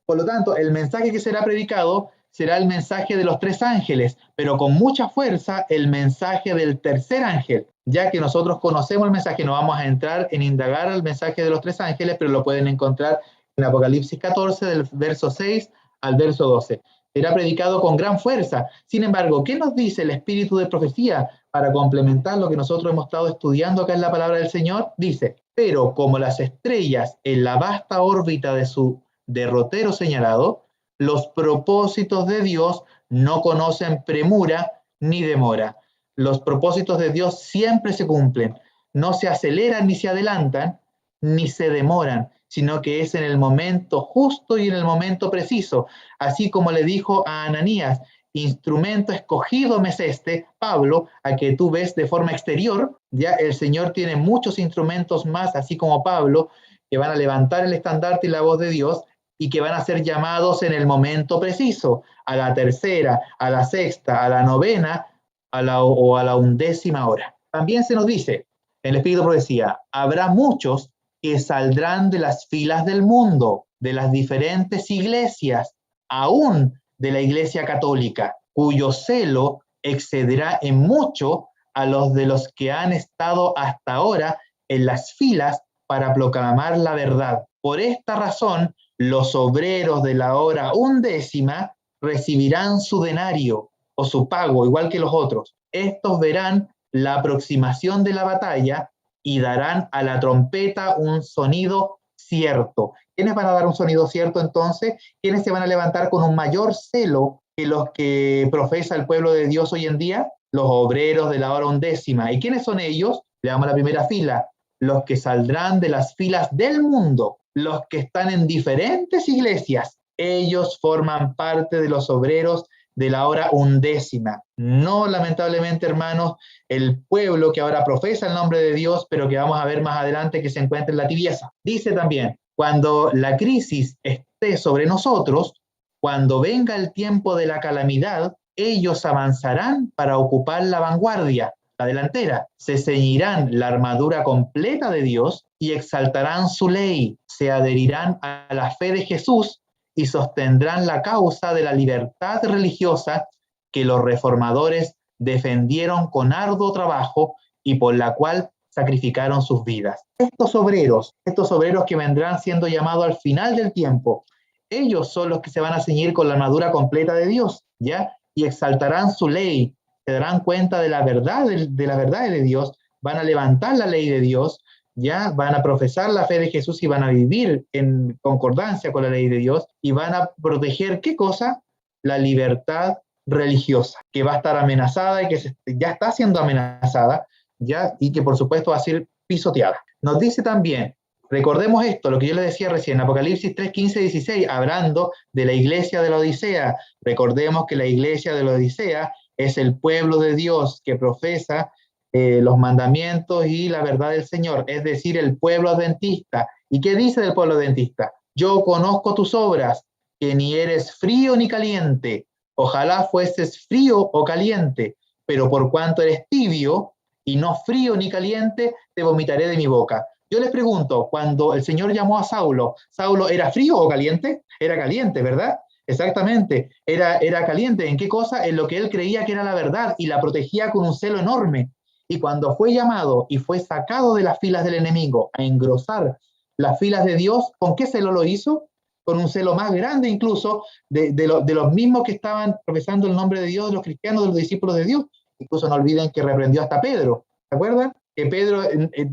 S2: Por lo tanto, el mensaje que será predicado será el mensaje de los tres ángeles, pero con mucha fuerza el mensaje del tercer ángel, ya que nosotros conocemos el mensaje. No vamos a entrar en indagar el mensaje de los tres ángeles, pero lo pueden encontrar en Apocalipsis 14, del verso 6 al verso 12. Será predicado con gran fuerza. Sin embargo, ¿qué nos dice el espíritu de profecía para complementar lo que nosotros hemos estado estudiando acá en la palabra del Señor? Dice, pero como las estrellas en la vasta órbita de su derrotero señalado, los propósitos de Dios no conocen premura ni demora. Los propósitos de Dios siempre se cumplen, no se aceleran ni se adelantan, ni se demoran, sino que es en el momento justo y en el momento preciso. Así como le dijo a Ananías, instrumento escogido me es este, Pablo, a que tú ves de forma exterior, ya el Señor tiene muchos instrumentos más, así como Pablo, que van a levantar el estandarte y la voz de Dios, y que van a ser llamados en el momento preciso, a la tercera, a la sexta, a la novena, o a la undécima hora. También se nos dice, en el Espíritu de Profecía, habrá muchos que saldrán de las filas del mundo, de las diferentes iglesias, aún de la Iglesia Católica, cuyo celo excederá en mucho a los de los que han estado hasta ahora en las filas para proclamar la verdad. Por esta razón, los obreros de la hora undécima recibirán su denario o su pago, igual que los otros. Estos verán la aproximación de la batalla y darán a la trompeta un sonido cierto. ¿Quiénes van a dar un sonido cierto entonces? ¿Quiénes se van a levantar con un mayor celo que que los que profesa el pueblo de Dios hoy en día? Los obreros de la hora undécima. ¿Y quiénes son ellos? Le damos la primera fila. Los que saldrán de las filas del mundo, los que están en diferentes iglesias. Ellos forman parte de los obreros de la hora undécima. No, lamentablemente, hermanos, el pueblo que ahora profesa el nombre de Dios, pero que vamos a ver más adelante que se encuentra en la tibieza. Dice también, cuando la crisis esté sobre nosotros, cuando venga el tiempo de la calamidad, ellos avanzarán para ocupar la vanguardia, la delantera. Se ceñirán la armadura completa de Dios y exaltarán su ley. Se adherirán a la fe de Jesús y sostendrán la causa de la libertad religiosa que los reformadores defendieron con arduo trabajo y por la cual sacrificaron sus vidas. Estos obreros que vendrán siendo llamados al final del tiempo, ellos son los que se van a ceñir con la armadura completa de Dios, ¿ya? Y exaltarán su ley, se darán cuenta de la verdad de Dios, van a levantar la ley de Dios, ya van a profesar la fe de Jesús y van a vivir en concordancia con la ley de Dios y van a proteger, ¿qué cosa? La libertad religiosa, que va a estar amenazada y que ya está siendo amenazada, ya, y que por supuesto va a ser pisoteada. Nos dice también, recordemos esto, lo que yo les decía recién, Apocalipsis 3, 15, 16, hablando de la iglesia de la Odisea. Recordemos que la iglesia de la Odisea es el pueblo de Dios que profesa los mandamientos y la verdad del Señor, es decir, el pueblo adventista. ¿Y qué dice del pueblo adventista? Yo conozco tus obras, que ni eres frío ni caliente. Ojalá fueses frío o caliente, pero por cuanto eres tibio y no frío ni caliente, te vomitaré de mi boca. Yo les pregunto, cuando el Señor llamó a Saulo, ¿Saulo era frío o caliente? Era caliente, ¿verdad? Exactamente, era caliente. ¿En qué cosa? En lo que él creía que era la verdad y la protegía con un celo enorme. Y cuando fue llamado y fue sacado de las filas del enemigo a engrosar las filas de Dios, ¿con qué celo lo hizo? Con un celo más grande incluso de los mismos que estaban profesando el nombre de Dios, de los cristianos, de los discípulos de Dios. Incluso no olviden que reprendió hasta Pedro, ¿se acuerdan? Que Pedro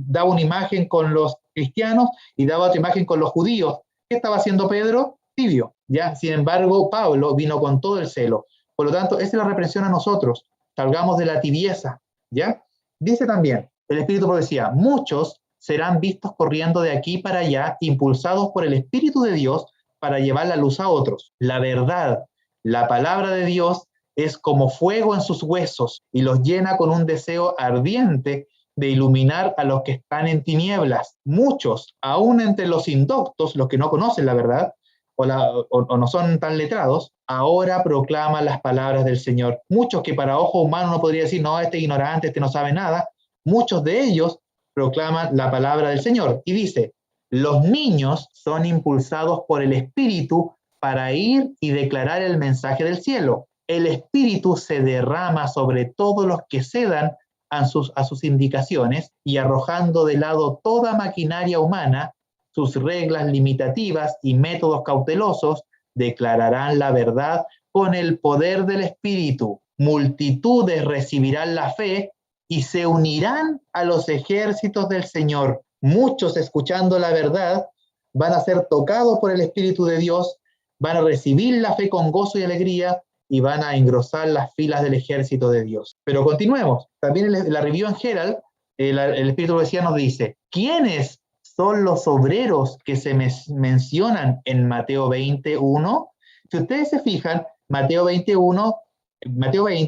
S2: daba una imagen con los cristianos y daba otra imagen con los judíos. ¿Qué estaba haciendo Pedro? Tibio, ¿ya? Sin embargo, Pablo vino con todo el celo. Por lo tanto, esa es la reprensión a nosotros. Salgamos de la tibieza, ¿ya? Dice también el Espíritu Profecía, muchos serán vistos corriendo de aquí para allá, impulsados por el Espíritu de Dios para llevar la luz a otros. La verdad, la palabra de Dios es como fuego en sus huesos y los llena con un deseo ardiente de iluminar a los que están en tinieblas. Muchos, aún entre los indoctos, los que no conocen la verdad, o no son tan letrados, ahora proclaman las palabras del Señor. Muchos que para ojo humano no podría decir, no, este es ignorante, este no sabe nada, muchos de ellos proclaman la palabra del Señor. Y dice, los niños son impulsados por el Espíritu para ir y declarar el mensaje del cielo. El Espíritu se derrama sobre todos los que cedan a sus indicaciones y arrojando de lado toda maquinaria humana, sus reglas limitativas y métodos cautelosos, declararán la verdad con el poder del Espíritu. Multitudes recibirán la fe y se unirán a los ejércitos del Señor. Muchos, escuchando la verdad, van a ser tocados por el Espíritu de Dios, van a recibir la fe con gozo y alegría y van a engrosar las filas del ejército de Dios. Pero continuemos. También en la Review and Herald, el Espíritu Profecía nos dice, ¿quiénes son los obreros que se mencionan en Mateo 21? Si ustedes se fijan, Mateo 20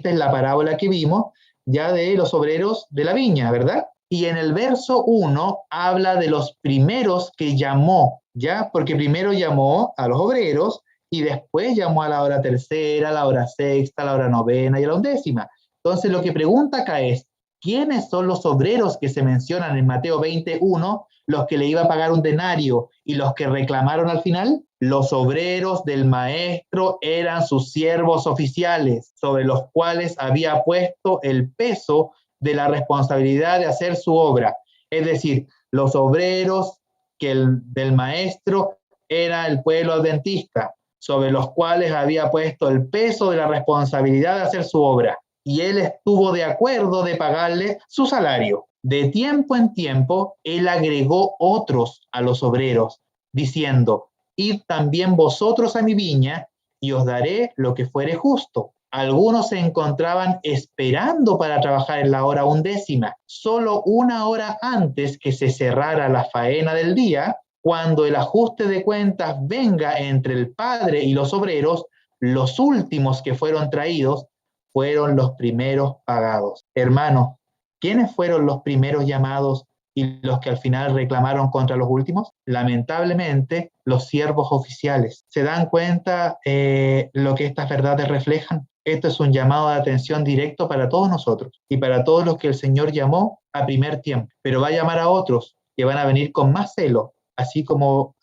S2: es la parábola que vimos ya de los obreros de la viña, ¿verdad? Y en el verso 1 habla de los primeros que llamó, ¿ya? Porque primero llamó a los obreros y después llamó a la hora tercera, a la hora sexta, a la hora novena y a la undécima. Entonces lo que pregunta acá es, ¿quiénes son los obreros que se mencionan en Mateo 21, los que le iba a pagar un denario y los que reclamaron al final? Los obreros del maestro eran sus siervos oficiales, sobre los cuales había puesto el peso de la responsabilidad de hacer su obra. Es decir, los obreros del maestro era el pueblo adventista, sobre los cuales había puesto el peso de la responsabilidad de hacer su obra. Y él estuvo de acuerdo de pagarle su salario. De tiempo en tiempo, él agregó otros a los obreros, diciendo, id también vosotros a mi viña, y os daré lo que fuere justo. Algunos se encontraban esperando para trabajar en la hora 11, solo una hora antes que se cerrara la faena del día. Cuando el ajuste de cuentas venga entre el padre y los obreros, los últimos que fueron traídos fueron los primeros pagados. Hermanos, ¿quiénes fueron los primeros llamados y los que al final reclamaron contra los últimos? Lamentablemente, los siervos oficiales. ¿Se dan cuenta lo que estas verdades reflejan? Esto es un llamado de atención directo para todos nosotros y para todos los que el Señor llamó a primer tiempo, pero va a llamar a otros que van a venir con más celo, así como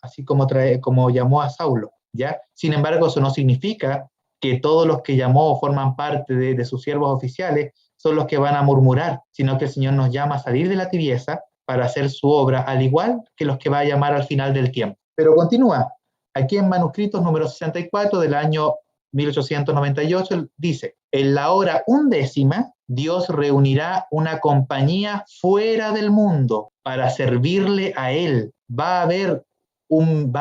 S2: llamó a Saulo, ¿ya? Sin embargo, eso no significa que todos los que llamó forman parte de sus siervos oficiales son los que van a murmurar, sino que el Señor nos llama a salir de la tibieza para hacer su obra, al igual que los que va a llamar al final del tiempo. Pero continúa, aquí en manuscritos número 64 del año 1898, dice: en la hora 11, Dios reunirá una compañía fuera del mundo para servirle a Él. Va a haber un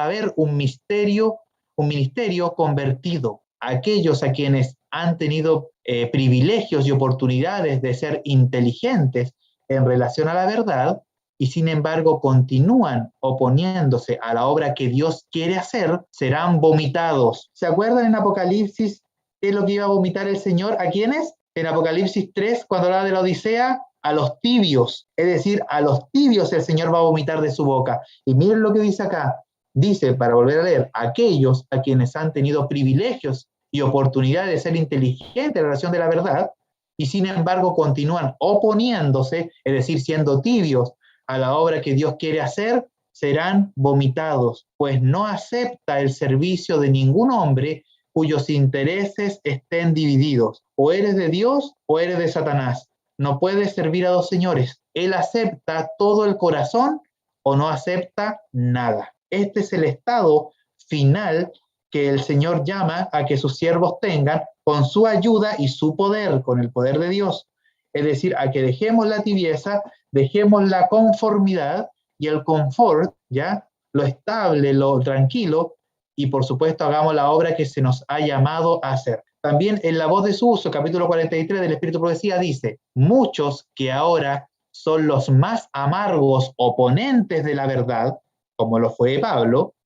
S2: ministerio convertido. Aquellos a quienes han tenido privilegios y oportunidades de ser inteligentes en relación a la verdad, y sin embargo continúan oponiéndose a la obra que Dios quiere hacer, serán vomitados. ¿Se acuerdan en Apocalipsis qué es lo que iba a vomitar el Señor? ¿A quiénes? En Apocalipsis 3, cuando hablaba de la Odisea, a los tibios. Es decir, a los tibios el Señor va a vomitar de su boca. Y miren lo que dice acá. Dice, para volver a leer, aquellos a quienes han tenido privilegios y oportunidades de ser inteligentes en relación de la verdad, y sin embargo continúan oponiéndose, es decir, siendo tibios a la obra que Dios quiere hacer, serán vomitados, pues no acepta el servicio de ningún hombre cuyos intereses estén divididos. O eres de Dios o eres de Satanás. No puedes servir a dos señores. Él acepta todo el corazón o no acepta nada. Este es el estado final que el Señor llama a que sus siervos tengan con su ayuda y su poder, con el poder de Dios. Es decir, a que dejemos la tibieza, dejemos la conformidad y el confort, ¿ya? Lo estable, lo tranquilo, y por supuesto hagamos la obra que se nos ha llamado a hacer. También en La Voz de su Uso, capítulo 43 del Espíritu Profecía, dice: muchos que ahora son los más amargos oponentes de la verdad, como lo fue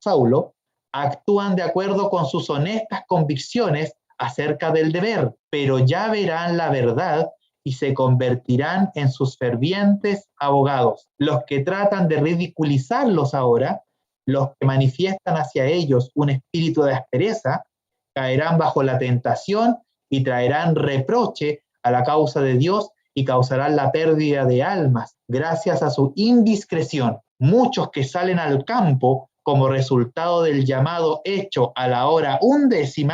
S2: Saulo, actúan de acuerdo con sus honestas convicciones acerca del deber, pero ya verán la verdad y se convertirán en sus fervientes abogados. Los que tratan de ridiculizarlos ahora, los que manifiestan hacia ellos un espíritu de aspereza, caerán bajo la tentación y traerán reproche a la causa de Dios y causarán la pérdida de almas gracias a su indiscreción. Muchos que salen al campo como resultado del llamado hecho a la hora 11,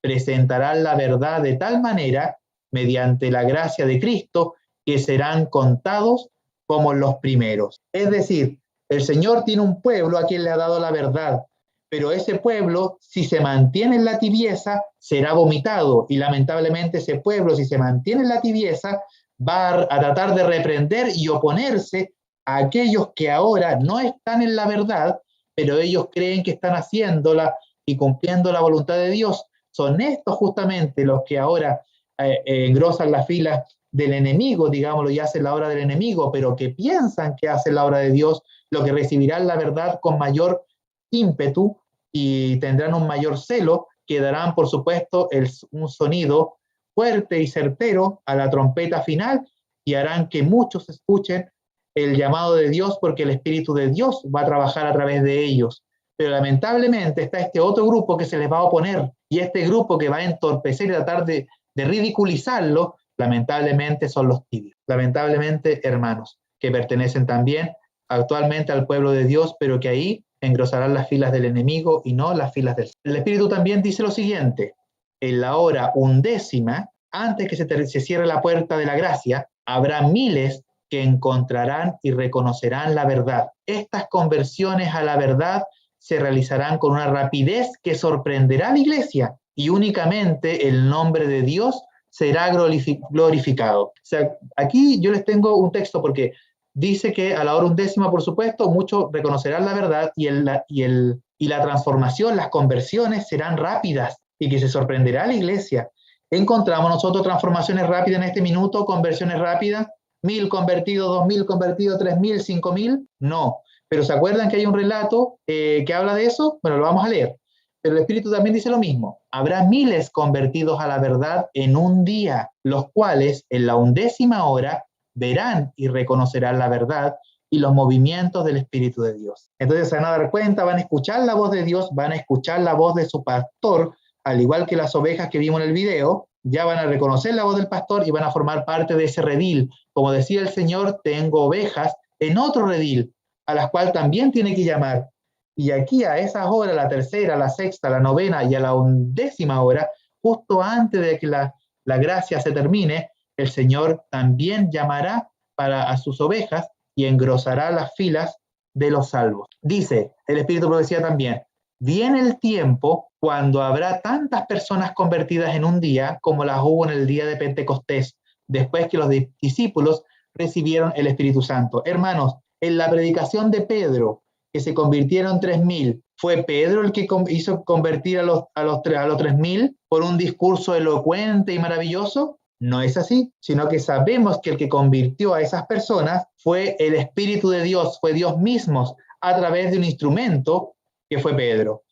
S2: presentarán la verdad de tal manera, mediante la gracia de Cristo, que serán contados como los primeros. Es decir, el Señor tiene un pueblo a quien le ha dado la verdad, pero ese pueblo, si se mantiene en la tibieza, será vomitado, y lamentablemente ese pueblo, si se mantiene en la tibieza, va a tratar de reprender y oponerse a aquellos que ahora no están en la verdad, pero ellos creen que están haciéndola y cumpliendo la voluntad de Dios. Son estos justamente los que ahora engrosan las filas del enemigo, digámoslo, y hacen la obra del enemigo, pero que piensan que hacen la obra de Dios, lo que recibirán la verdad con mayor ímpetu y tendrán un mayor celo, que darán, por supuesto, un sonido fuerte y certero a la trompeta final, y harán que muchos escuchen el llamado de Dios, porque el Espíritu de Dios va a trabajar a través de ellos. Pero lamentablemente está este otro grupo que se les va a oponer, y este grupo que va a entorpecer y tratar de ridiculizarlo, lamentablemente son los tibios. Lamentablemente, hermanos, que pertenecen también actualmente al pueblo de Dios, pero que ahí engrosarán las filas del enemigo y no las filas del... El Espíritu también dice lo siguiente: en la hora 11, antes que se cierre la puerta de la gracia, habrá miles que encontrarán y reconocerán la verdad. Estas conversiones a la verdad se realizarán con una rapidez que sorprenderá a la iglesia, y únicamente el nombre de Dios será glorificado. O sea, aquí yo les tengo un texto porque dice que a la hora 11, por supuesto, muchos reconocerán la verdad y la transformación, las conversiones serán rápidas. y que se sorprenderá a la iglesia. Encontramos nosotros transformaciones rápidas en este minuto, conversiones rápidas, 1000 convertidos, 2000 convertidos, 3000, 5000, no. Pero ¿se acuerdan que hay un relato que habla de eso? Bueno, lo vamos a leer. Pero el Espíritu también dice lo mismo. Habrá miles convertidos a la verdad en un día, los cuales en la 11ª hora verán y reconocerán la verdad y los movimientos del Espíritu de Dios. Entonces se van a dar cuenta, van a escuchar la voz de Dios, van a escuchar la voz de su pastor, al igual que las ovejas que vimos en el video, ya van a reconocer la voz del pastor y van a formar parte de ese redil. Como decía el Señor, tengo ovejas en otro redil, a las cuales también tiene que llamar. Y aquí a esas horas, la 3ª, la 6ª, la 9ª y a la 11ª hora, justo antes de que la gracia se termine, el Señor también llamará a sus ovejas y engrosará las filas de los salvos. Dice el Espíritu Profecía también, viene el tiempo cuando habrá tantas personas convertidas en un día como las hubo en el día de Pentecostés, después que los discípulos recibieron el Espíritu Santo. Hermanos, en la predicación de Pedro, que se convirtieron 3000, ¿fue Pedro el que hizo convertir a los 3000 por un discurso elocuente y maravilloso? No es así, sino que sabemos que el que convirtió a esas personas fue el Espíritu de Dios, fue Dios mismo, a través de un instrumento que fue Pedro.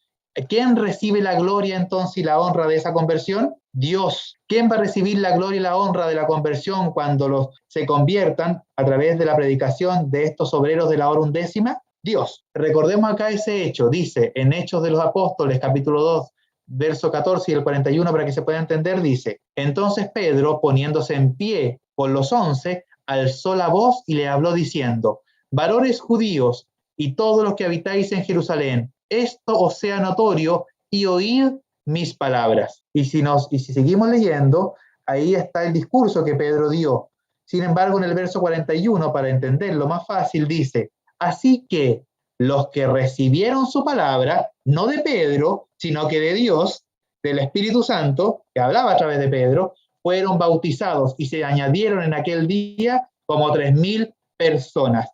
S2: ¿Quién recibe la gloria entonces y la honra de esa conversión? Dios. ¿Quién va a recibir la gloria y la honra de la conversión cuando se conviertan a través de la predicación de estos obreros de la hora 11ª? Dios. Recordemos acá ese hecho, dice en Hechos de los Apóstoles, capítulo 2, verso 14 y el 41, para que se pueda entender, dice, entonces Pedro, poniéndose en pie con los 11, alzó la voz y le habló diciendo, varones judíos y todos los que habitáis en Jerusalén, esto os sea notorio y oíd mis palabras. Y si seguimos leyendo, ahí está el discurso que Pedro dio. Sin embargo, en el verso 41, para entenderlo más fácil, dice, así que los que recibieron su palabra, no de Pedro, sino que de Dios, del Espíritu Santo, que hablaba a través de Pedro, fueron bautizados y se añadieron en aquel día como 3000 personas.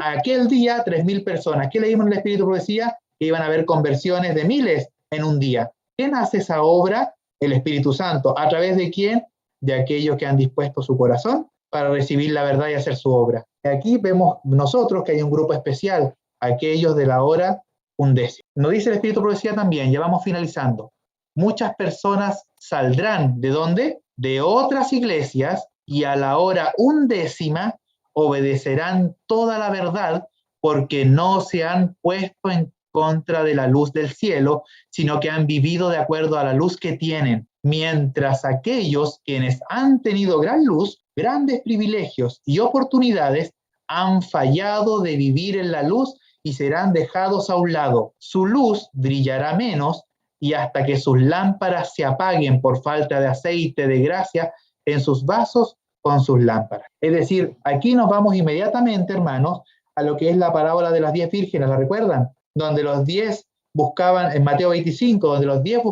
S2: Aquel día, 3000 personas. ¿Qué leímos en el Espíritu Profecía? Que iban a haber conversiones de miles en un día. ¿Quién hace esa obra? El Espíritu Santo. ¿A través de quién? De aquellos que han dispuesto su corazón para recibir la verdad y hacer su obra. Y aquí vemos nosotros que hay un grupo especial, aquellos de la hora 11ª. Nos dice el Espíritu Profecía también, ya vamos finalizando. Muchas personas saldrán, ¿de dónde? De otras iglesias y a la hora 11ª obedecerán toda la verdad porque no se han puesto en contra de la luz del cielo, sino que han vivido de acuerdo a la luz que tienen, mientras aquellos quienes han tenido gran luz, grandes privilegios y oportunidades, han fallado de vivir en la luz y serán dejados a un lado. Su luz brillará menos y hasta que sus lámparas se apaguen por falta de aceite de gracia en sus vasos con sus lámparas. Es decir, aquí nos vamos inmediatamente, hermanos, a lo que es la parábola de las 10 vírgenes, ¿la recuerdan? Donde los 10 buscaban, en Mateo 25, donde los 10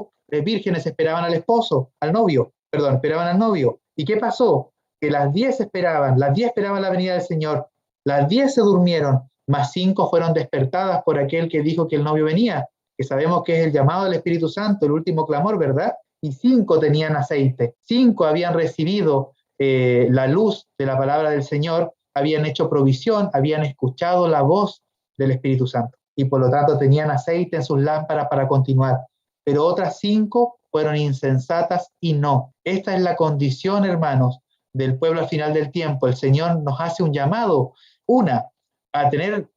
S2: vírgenes esperaban al esposo, esperaban al novio. ¿Y qué pasó? Que las 10 esperaban la venida del Señor, las 10 se durmieron, mas 5 fueron despertadas por aquel que dijo que el novio venía, que sabemos que es el llamado del Espíritu Santo, el último clamor, ¿verdad? Y 5 tenían aceite, 5 habían recibido la luz de la palabra del Señor, habían hecho provisión, habían escuchado la voz del Espíritu Santo y por lo tanto tenían aceite en sus lámparas para continuar. Pero otras 5 fueron insensatas y no. Esta es la condición, hermanos, del pueblo al final del tiempo. El Señor nos hace un llamado, a tener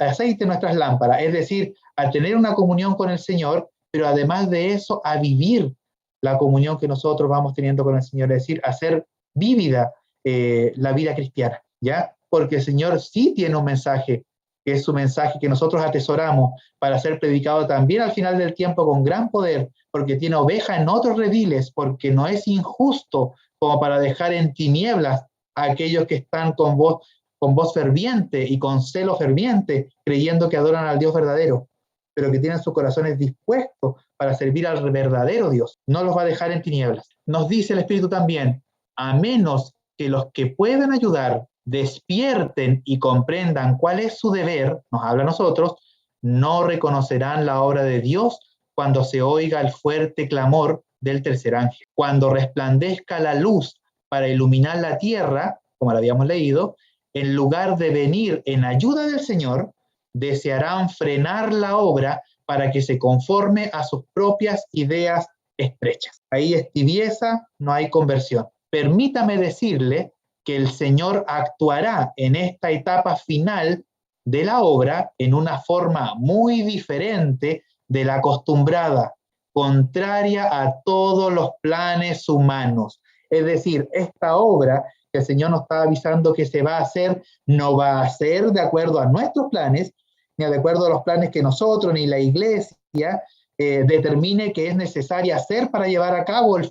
S2: aceite en nuestras lámparas, es decir, a tener una comunión con el Señor, pero además de eso, a vivir la comunión que nosotros vamos teniendo con el Señor, es decir, a hacer vívida la vida cristiana, ¿ya? Porque el Señor sí tiene un mensaje, que es su mensaje que nosotros atesoramos para ser predicado también al final del tiempo con gran poder, porque tiene oveja en otros rediles, porque no es injusto como para dejar en tinieblas a aquellos que están con voz ferviente y con celo ferviente, creyendo que adoran al Dios verdadero, pero que tienen sus corazones dispuestos para servir al verdadero Dios. No los va a dejar en tinieblas. Nos dice el Espíritu también, a menos que los que puedan ayudar despierten y comprendan cuál es su deber, nos habla a nosotros, no reconocerán la obra de Dios cuando se oiga el fuerte clamor del tercer ángel. Cuando resplandezca la luz para iluminar la tierra, como lo habíamos leído, en lugar de venir en ayuda del Señor, desearán frenar la obra para que se conforme a sus propias ideas estrechas. Ahí es tibieza, no hay conversión. Permítame decirle que el Señor actuará en esta etapa final de la obra en una forma muy diferente de la acostumbrada, contraria a todos los planes humanos. Es decir, esta obra que el Señor nos está avisando que se va a hacer, no va a ser de acuerdo a nuestros planes, ni de acuerdo a los planes que nosotros, ni la iglesia, determine que es necesaria hacer para llevar a cabo la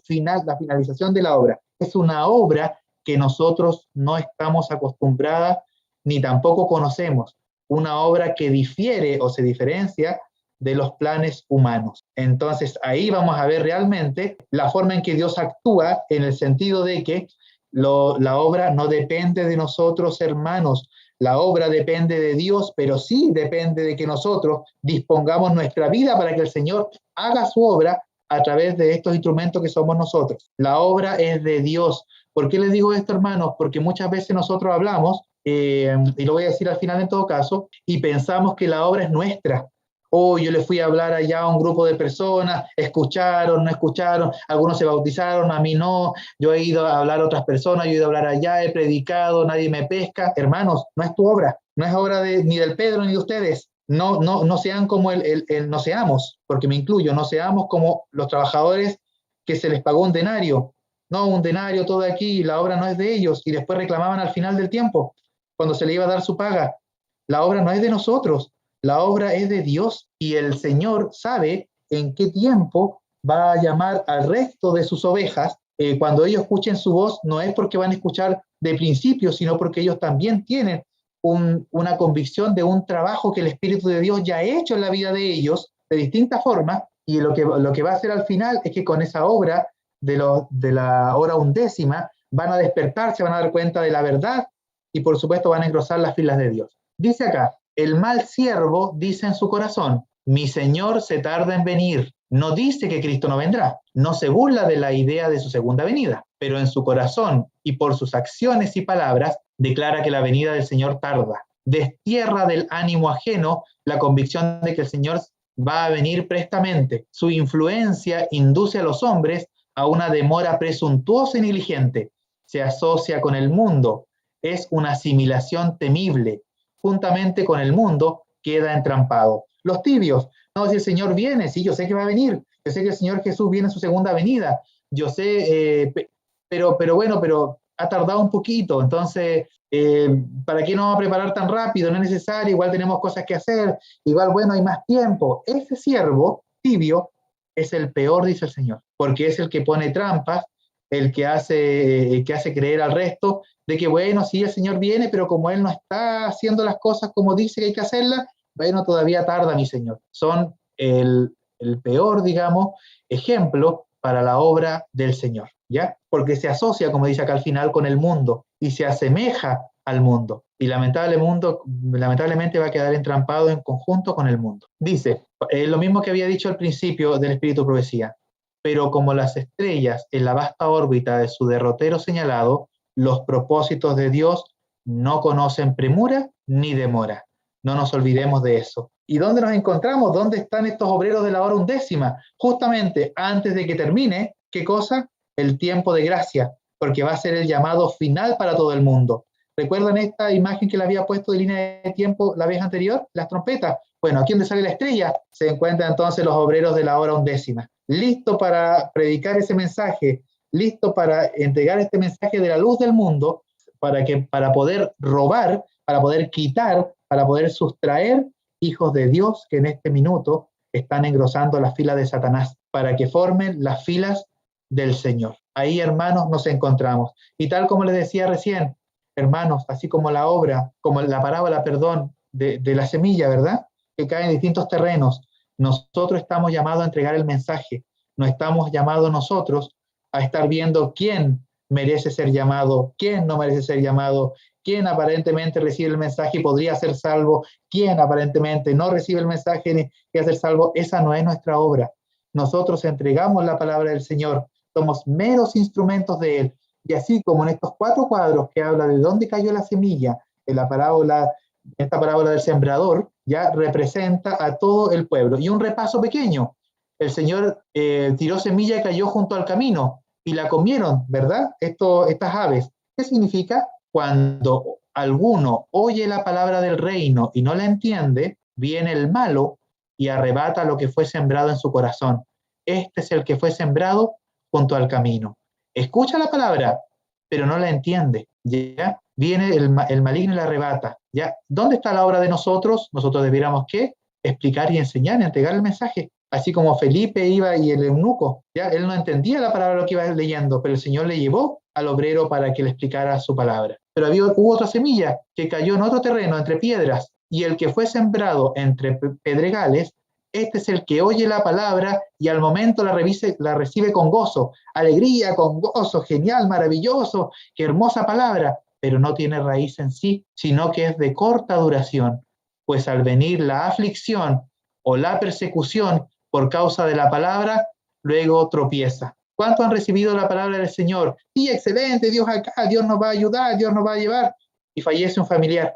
S2: finalización de la obra. Es una obra que nosotros no estamos acostumbradas ni tampoco conocemos. Una obra que difiere o se diferencia de los planes humanos. Entonces ahí vamos a ver realmente la forma en que Dios actúa, en el sentido de que la obra no depende de nosotros, hermanos. La obra depende de Dios, pero sí depende de que nosotros dispongamos nuestra vida para que el Señor haga su obra a través de estos instrumentos que somos nosotros. La obra es de Dios. ¿Por qué les digo esto, hermanos? Porque muchas veces nosotros hablamos, y lo voy a decir al final en todo caso, y pensamos que la obra es nuestra. Oh, yo le fui a hablar allá a un grupo de personas, escucharon, no escucharon, algunos se bautizaron, a mí no, yo he ido a hablar a otras personas, yo he ido a hablar allá, he predicado, nadie me pesca. Hermanos, no es tu obra, no es obra ni del Pedro ni de ustedes. No sean como no seamos, porque me incluyo, no seamos como los trabajadores que se les pagó un denario. No, un denario todo aquí, la obra no es de ellos, y después reclamaban al final del tiempo, cuando se le iba a dar su paga. La obra no es de nosotros. La obra es de Dios, y el Señor sabe en qué tiempo va a llamar al resto de sus ovejas. Cuando ellos escuchen su voz, no es porque van a escuchar de principio, sino porque ellos también tienen una convicción de un trabajo que el Espíritu de Dios ya ha hecho en la vida de ellos de distintas formas, y lo que va a hacer al final es que con esa obra de la hora undécima van a despertarse, van a dar cuenta de la verdad, y por supuesto van a engrosar las filas de Dios. Dice acá, el mal siervo dice en su corazón, mi Señor se tarda en venir. No dice que Cristo no vendrá, no se burla de la idea de su segunda venida, pero en su corazón y por sus acciones y palabras declara que la venida del Señor tarda. Destierra del ánimo ajeno la convicción de que el Señor va a venir prestamente. Su influencia induce a los hombres a una demora presuntuosa y negligente. Se asocia con el mundo. Es una asimilación temible. Juntamente con el mundo queda entrampado. Los tibios, no, si el Señor viene, sí, yo sé que va a venir, yo sé que el Señor Jesús viene en su segunda venida, yo sé, pero ha tardado un poquito, entonces, ¿para qué nos vamos a preparar tan rápido? No es necesario, igual tenemos cosas que hacer, igual, bueno, hay más tiempo. Ese siervo tibio es el peor, dice el Señor, porque es el que pone trampas, el que hace creer al resto de que, bueno, sí, el Señor viene, pero como Él no está haciendo las cosas como dice que hay que hacerlas, bueno, todavía tarda mi Señor. Son el peor, digamos, ejemplo para la obra del Señor, ¿ya? Porque se asocia, como dice acá al final, con el mundo y se asemeja al mundo. Y lamentablemente va a quedar entrampado en conjunto con el mundo. Dice, lo mismo que había dicho al principio del Espíritu Profecía, pero como las estrellas en la vasta órbita de su derrotero señalado, los propósitos de Dios no conocen premura ni demora. No nos olvidemos de eso. ¿Y dónde nos encontramos? ¿Dónde están estos obreros de la hora undécima? Justamente antes de que termine, ¿qué cosa? El tiempo de gracia, porque va a ser el llamado final para todo el mundo. ¿Recuerdan esta imagen que le había puesto de línea de tiempo la vez anterior? Las trompetas. Bueno, aquí donde sale la estrella, se encuentran entonces los obreros de la hora undécima. Listo para predicar ese mensaje, listo para entregar este mensaje de la luz del mundo, para poder robar, para poder quitar, para poder sustraer hijos de Dios que en este minuto están engrosando las filas de Satanás, para que formen las filas del Señor. Ahí, hermanos, nos encontramos. Y tal como les decía recién, hermanos, así como la obra, como la parábola, perdón, de la semilla, ¿verdad? Que cae en distintos terrenos. Nosotros estamos llamados a entregar el mensaje. No estamos llamados nosotros a estar viendo quién merece ser llamado, quién no merece ser llamado, quién aparentemente recibe el mensaje y podría ser salvo, quién aparentemente no recibe el mensaje y va a ser salvo. Esa no es nuestra obra. nosotros entregamos la palabra del Señor, somos meros instrumentos de Él. Y así como en estos 4 cuadros que habla de dónde cayó la semilla, en la parábola, esta parábola del sembrador, ya representa a todo el pueblo. Y un repaso pequeño, el Señor tiró semilla y cayó junto al camino, y la comieron, ¿verdad? Estas aves. ¿Qué significa? Cuando alguno oye la palabra del reino y no la entiende, viene el malo y arrebata lo que fue sembrado en su corazón. Este es el que fue sembrado junto al camino. Escucha la palabra, pero no la entiende. ¿Ya? Viene el maligno y la arrebata. ¿Ya? ¿Dónde está la obra de nosotros? Nosotros debiéramos ¿qué? Explicar y enseñar, entregar el mensaje. Así como Felipe iba y el eunuco, ¿ya? Él no entendía la palabra lo que iba leyendo, pero el Señor le llevó al obrero para que le explicara su palabra. Pero hubo otra semilla que cayó en otro terreno, entre piedras, y el que fue sembrado entre pedregales, este es el que oye la palabra y al momento la recibe con gozo, alegría, con gozo, genial, maravilloso, qué hermosa palabra, pero no tiene raíz en sí, sino que es de corta duración, pues al venir la aflicción o la persecución por causa de la palabra, luego tropieza. ¿Cuántos han recibido la palabra del Señor? Sí, excelente, Dios acá, Dios nos va a ayudar, Dios nos va a llevar. Y fallece un familiar.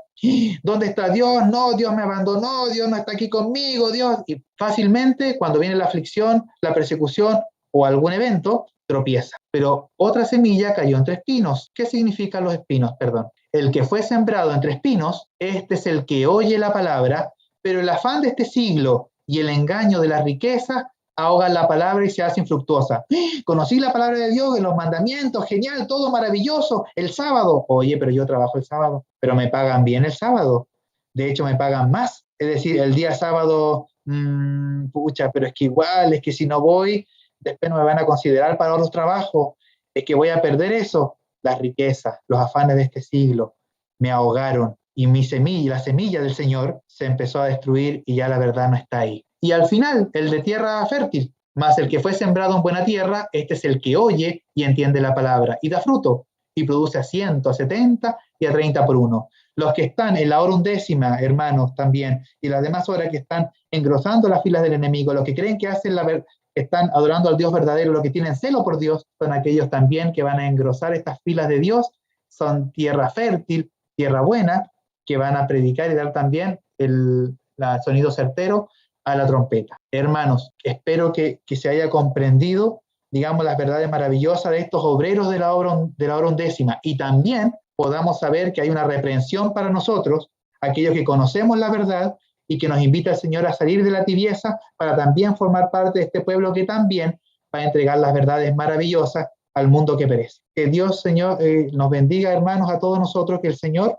S2: ¿Dónde está Dios? No, Dios me abandonó, Dios no está aquí conmigo, Dios. Y fácilmente, cuando viene la aflicción, la persecución o algún evento, tropieza. Pero otra semilla cayó entre espinos. ¿Qué significan los espinos? Perdón. El que fue sembrado entre espinos, este es el que oye la palabra, pero el afán de este siglo y el engaño de la riqueza ahogan la palabra y se hace infructuosa. Conocí la palabra de Dios, de los mandamientos, genial, todo maravilloso. El sábado, oye, pero yo trabajo el sábado, pero me pagan bien el sábado. De hecho, me pagan más. Es decir, el día sábado, pucha, pero es que igual, es que si no voy, después no me van a considerar para otros trabajos. Es que voy a perder eso. Las riquezas, los afanes de este siglo me ahogaron y mi semilla, la semilla del Señor, se empezó a destruir y ya la verdad no está ahí. Y al final, el de tierra fértil, más el que fue sembrado en buena tierra, este es el que oye y entiende la palabra y da fruto y produce a 100, a 70 y a 30 por uno. Los que están en la hora undécima, hermanos, también, y las demás horas que están engrosando las filas del enemigo, los que creen que hacen están adorando al Dios verdadero, los que tienen celo por Dios, son aquellos también que van a engrosar estas filas de Dios, son tierra fértil, tierra buena, que van a predicar y dar también el sonido certero a la trompeta. Hermanos, espero que se haya comprendido, digamos, las verdades maravillosas de estos obreros de la hora undécima y también podamos saber que hay una reprensión para nosotros, aquellos que conocemos la verdad y que nos invita el Señor a salir de la tibieza para también formar parte de este pueblo que también va a entregar las verdades maravillosas al mundo que perece. Que Dios, Señor, nos bendiga, hermanos, a todos nosotros, que el Señor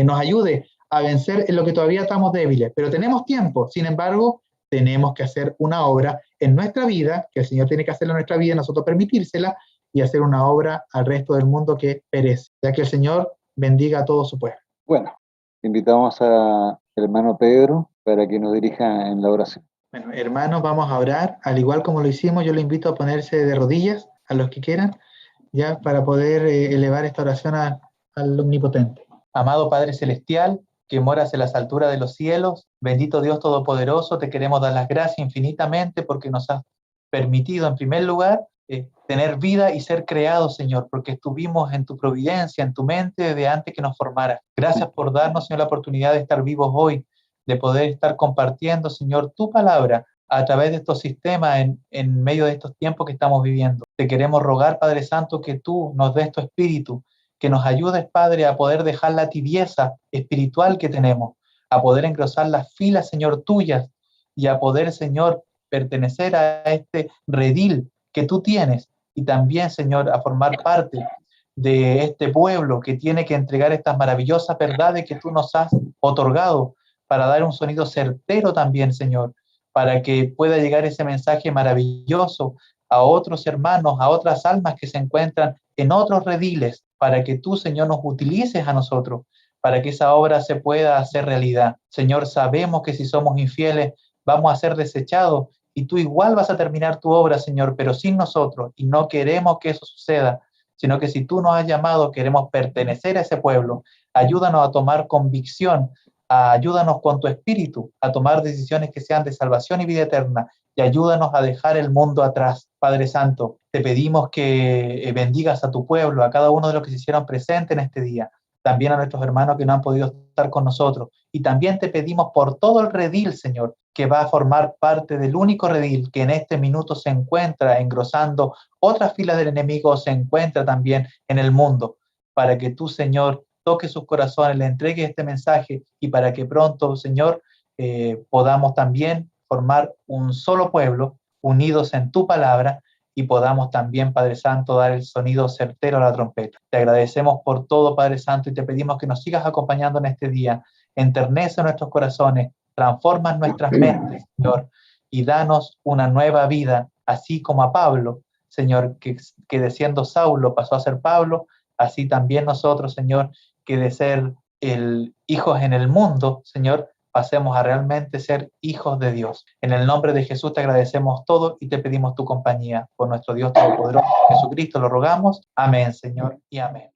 S2: nos ayude a vencer en lo que todavía estamos débiles, pero tenemos tiempo. Sin embargo, tenemos que hacer una obra en nuestra vida, que el Señor tiene que hacerlo en nuestra vida, nosotros permitírsela y hacer una obra al resto del mundo que perece, ya que el Señor bendiga a todo su pueblo.
S1: Bueno, invitamos al hermano Pedro para que nos dirija en la oración.
S2: Bueno, hermanos, vamos a orar, al igual como lo hicimos, yo lo invito a ponerse de rodillas, a los que quieran, ya para poder elevar esta oración al Omnipotente. Amado Padre Celestial, que moras en las alturas de los cielos, bendito Dios Todopoderoso, te queremos dar las gracias infinitamente porque nos has permitido, en primer lugar, tener vida y ser creados, Señor, porque estuvimos en tu providencia, en tu mente, desde antes que nos formaras. Gracias por darnos, Señor, la oportunidad de estar vivos hoy, de poder estar compartiendo, Señor, tu palabra a través de estos sistemas en medio de estos tiempos que estamos viviendo. Te queremos rogar, Padre Santo, que tú nos des tu espíritu, que nos ayudes, Padre, a poder dejar la tibieza espiritual que tenemos, a poder engrosar las filas, Señor, tuyas, y a poder, Señor, pertenecer a este redil que tú tienes, y también, Señor, a formar parte de este pueblo que tiene que entregar estas maravillosas verdades que tú nos has otorgado para dar un sonido certero también, Señor, para que pueda llegar ese mensaje maravilloso a otros hermanos, a otras almas que se encuentran en otros rediles, para que tú, Señor, nos utilices a nosotros, para que esa obra se pueda hacer realidad. Señor, sabemos que si somos infieles vamos a ser desechados y tú igual vas a terminar tu obra, Señor, pero sin nosotros, y no queremos que eso suceda, sino que si tú nos has llamado, queremos pertenecer a ese pueblo. Ayúdanos a tomar convicción, ayúdanos con tu espíritu a tomar decisiones que sean de salvación y vida eterna, y ayúdanos a dejar el mundo atrás. Padre Santo, te pedimos que bendigas a tu pueblo, a cada uno de los que se hicieron presentes en este día, también a nuestros hermanos que no han podido estar con nosotros. Y también te pedimos por todo el redil, Señor, que va a formar parte del único redil que en este minuto se encuentra engrosando otras filas del enemigo, se encuentra también en el mundo, para que tú, Señor, toques sus corazones, le entregues este mensaje y para que pronto, Señor, podamos también formar un solo pueblo, unidos en tu palabra, y podamos también, Padre Santo, dar el sonido certero a la trompeta. Te agradecemos por todo, Padre Santo, y te pedimos que nos sigas acompañando en este día. Enternece nuestros corazones, transforma nuestras mentes, Señor, y danos una nueva vida, así como a Pablo, Señor, que de siendo Saulo pasó a ser Pablo, así también nosotros, Señor, que de ser hijos en el mundo, Señor, pasemos a realmente ser hijos de Dios. En el nombre de Jesús te agradecemos todo y te pedimos tu compañía. Por nuestro Dios Todopoderoso, Jesucristo, lo rogamos. Amén, Señor, y amén.